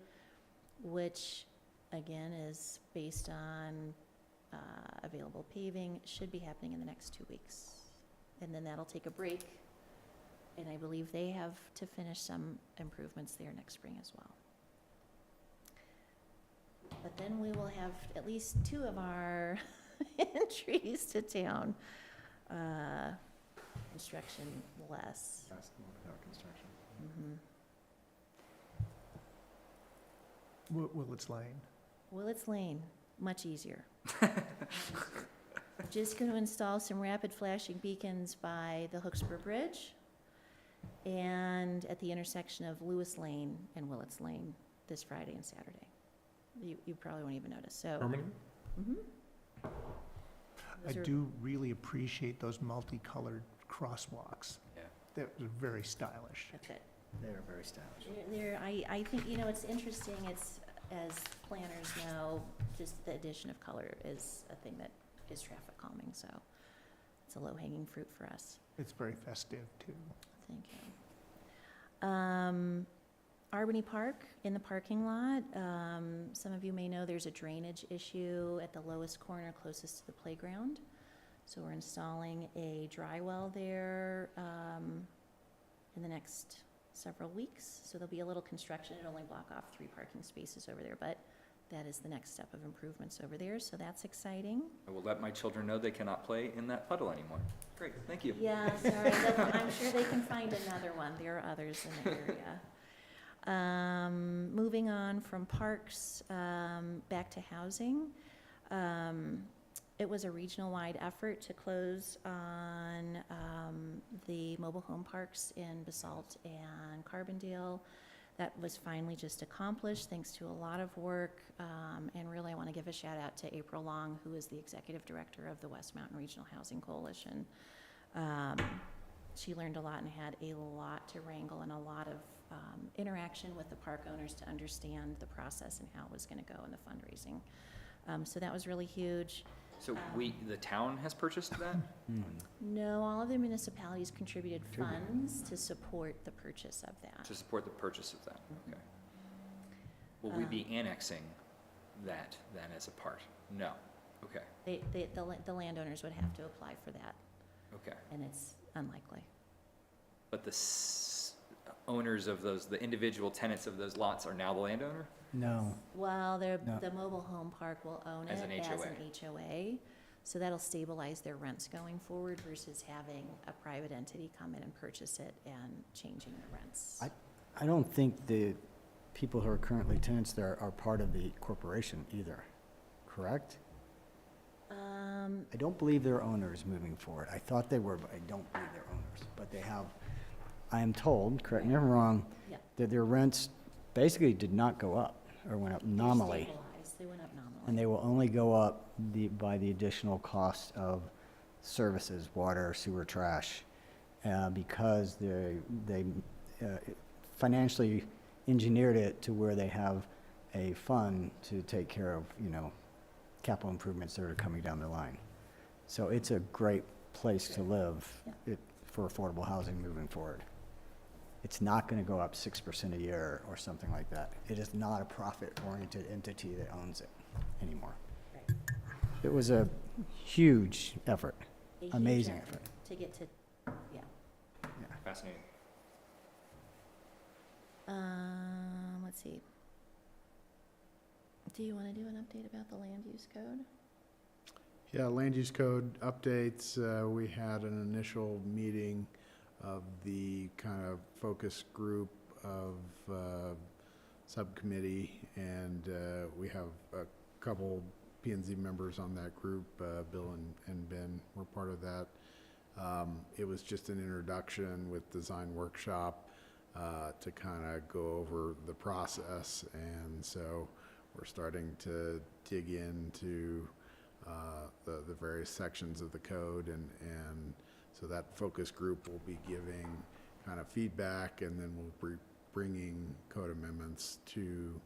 which, again, is based on available paving, should be happening in the next 2 weeks. And then that'll take a break, and I believe they have to finish some improvements there next spring as well. But then we will have at least 2 of our entries to town. Construction less. Mhm.
Willets Lane.
Willets Lane, much easier. Just going to install some rapid flashing beacons by the Hooksborough Bridge and at the intersection of Lewis Lane and Willets Lane this Friday and Saturday. You probably won't even notice, so.
permanent?
Mhm.
I
Those are-
do really appreciate those multicolored crosswalks.
Yeah.
That was very stylish.
That's it.
They are very stylish.
I think, it's interesting, it's, as planners know, just the addition of color is a thing that is traffic calming, so it's a low-hanging fruit for us.
It's very festive, too.
Thank you. Albany Park, in the parking lot, some of you may know there's a drainage issue at the lowest corner closest to the playground. So we're installing a dry well there in the next several weeks. So there'll be a little construction. It'll only block off 3 parking spaces over there, but that is the next step of improvements over there, so that's exciting.
I will let my children know they cannot play in that puddle anymore. Great, thank you.
Yeah, sorry, I'm sure they can find another one. There are others in the area. Moving on from parks, back to housing. It was a regional-wide effort to close on the mobile home parks in Basalt and Carbondale. That was finally just accomplished, thanks to a lot of work. And really, I want to give a shout out to April Long, who is the executive director of the West Mountain Regional Housing Coalition. She learned a lot and had a lot to wrangle and a lot of interaction with the park owners to understand the process and how it was going to go in the fundraising. So that was really huge.
So the town has purchased that?
No, all of the municipalities contributed funds to support the purchase of that.
To support the purchase of that, okay. Will we be annexing that then as a part? No, okay,
The landowners would have to apply for that,
okay.
and it's unlikely.
But the owners of those, the individual tenants of those lots are now the landowner?
No.
Well,
No.
the mobile home park will own it
As
as
an
an
HOA.
HOA, so that'll stabilize their rents going forward versus having a private entity come in and purchase it and changing the rents.
I don't think the people who are currently tenants there are part of the corporation either, correct? I don't believe they're owners moving forward. I thought they were, but I don't believe they're owners. But they have, I am told, correct me if I'm wrong,
Yeah.
that their rents basically did not go up or went up
They're
nominally.
stabilized. They went up nominally.
And they will only go up by the additional cost of services, water, sewer, trash, because they financially engineered it to where they have a fund to take care of, capital improvements that are coming down the line. So it's a great place to live
Yeah.
for affordable housing moving forward. It's not going to go up 6% a year or something like that. It is not a profit-oriented entity that owns it anymore.
Right.
It was a huge effort,
A huge
amazing effort.
To get to, yeah.
Fascinating.
Let's see. Do you want to do an update about the land use code?
Yeah, land use code updates. We had an initial meeting of the kind of focus group of subcommittee, and we have a couple P and Z members on that group. Bill and Ben were part of that. It was just an introduction with design workshop to kind of go over the process, and so we're starting to dig into the various sections of the code, and so that focus group will be giving kind of feedback, and then we'll be bringing code amendments to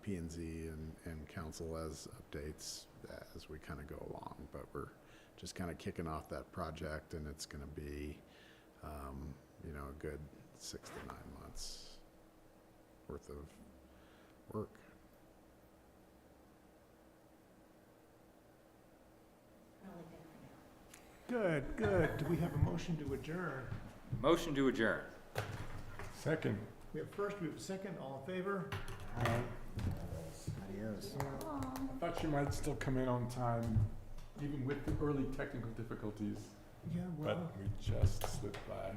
P&Z and council as updates as we kind of go along. But we're just kind of kicking off that project, and it's going to be, a good 6 to 9 months worth of work.
Good, good. Do we have a motion to adjourn?
Motion to adjourn.
Second.
We have first, we have a second, all in favor?
Adios.
I thought you might still come in on time, even with the early technical difficulties,
Yeah,
but
well,
we just slipped by.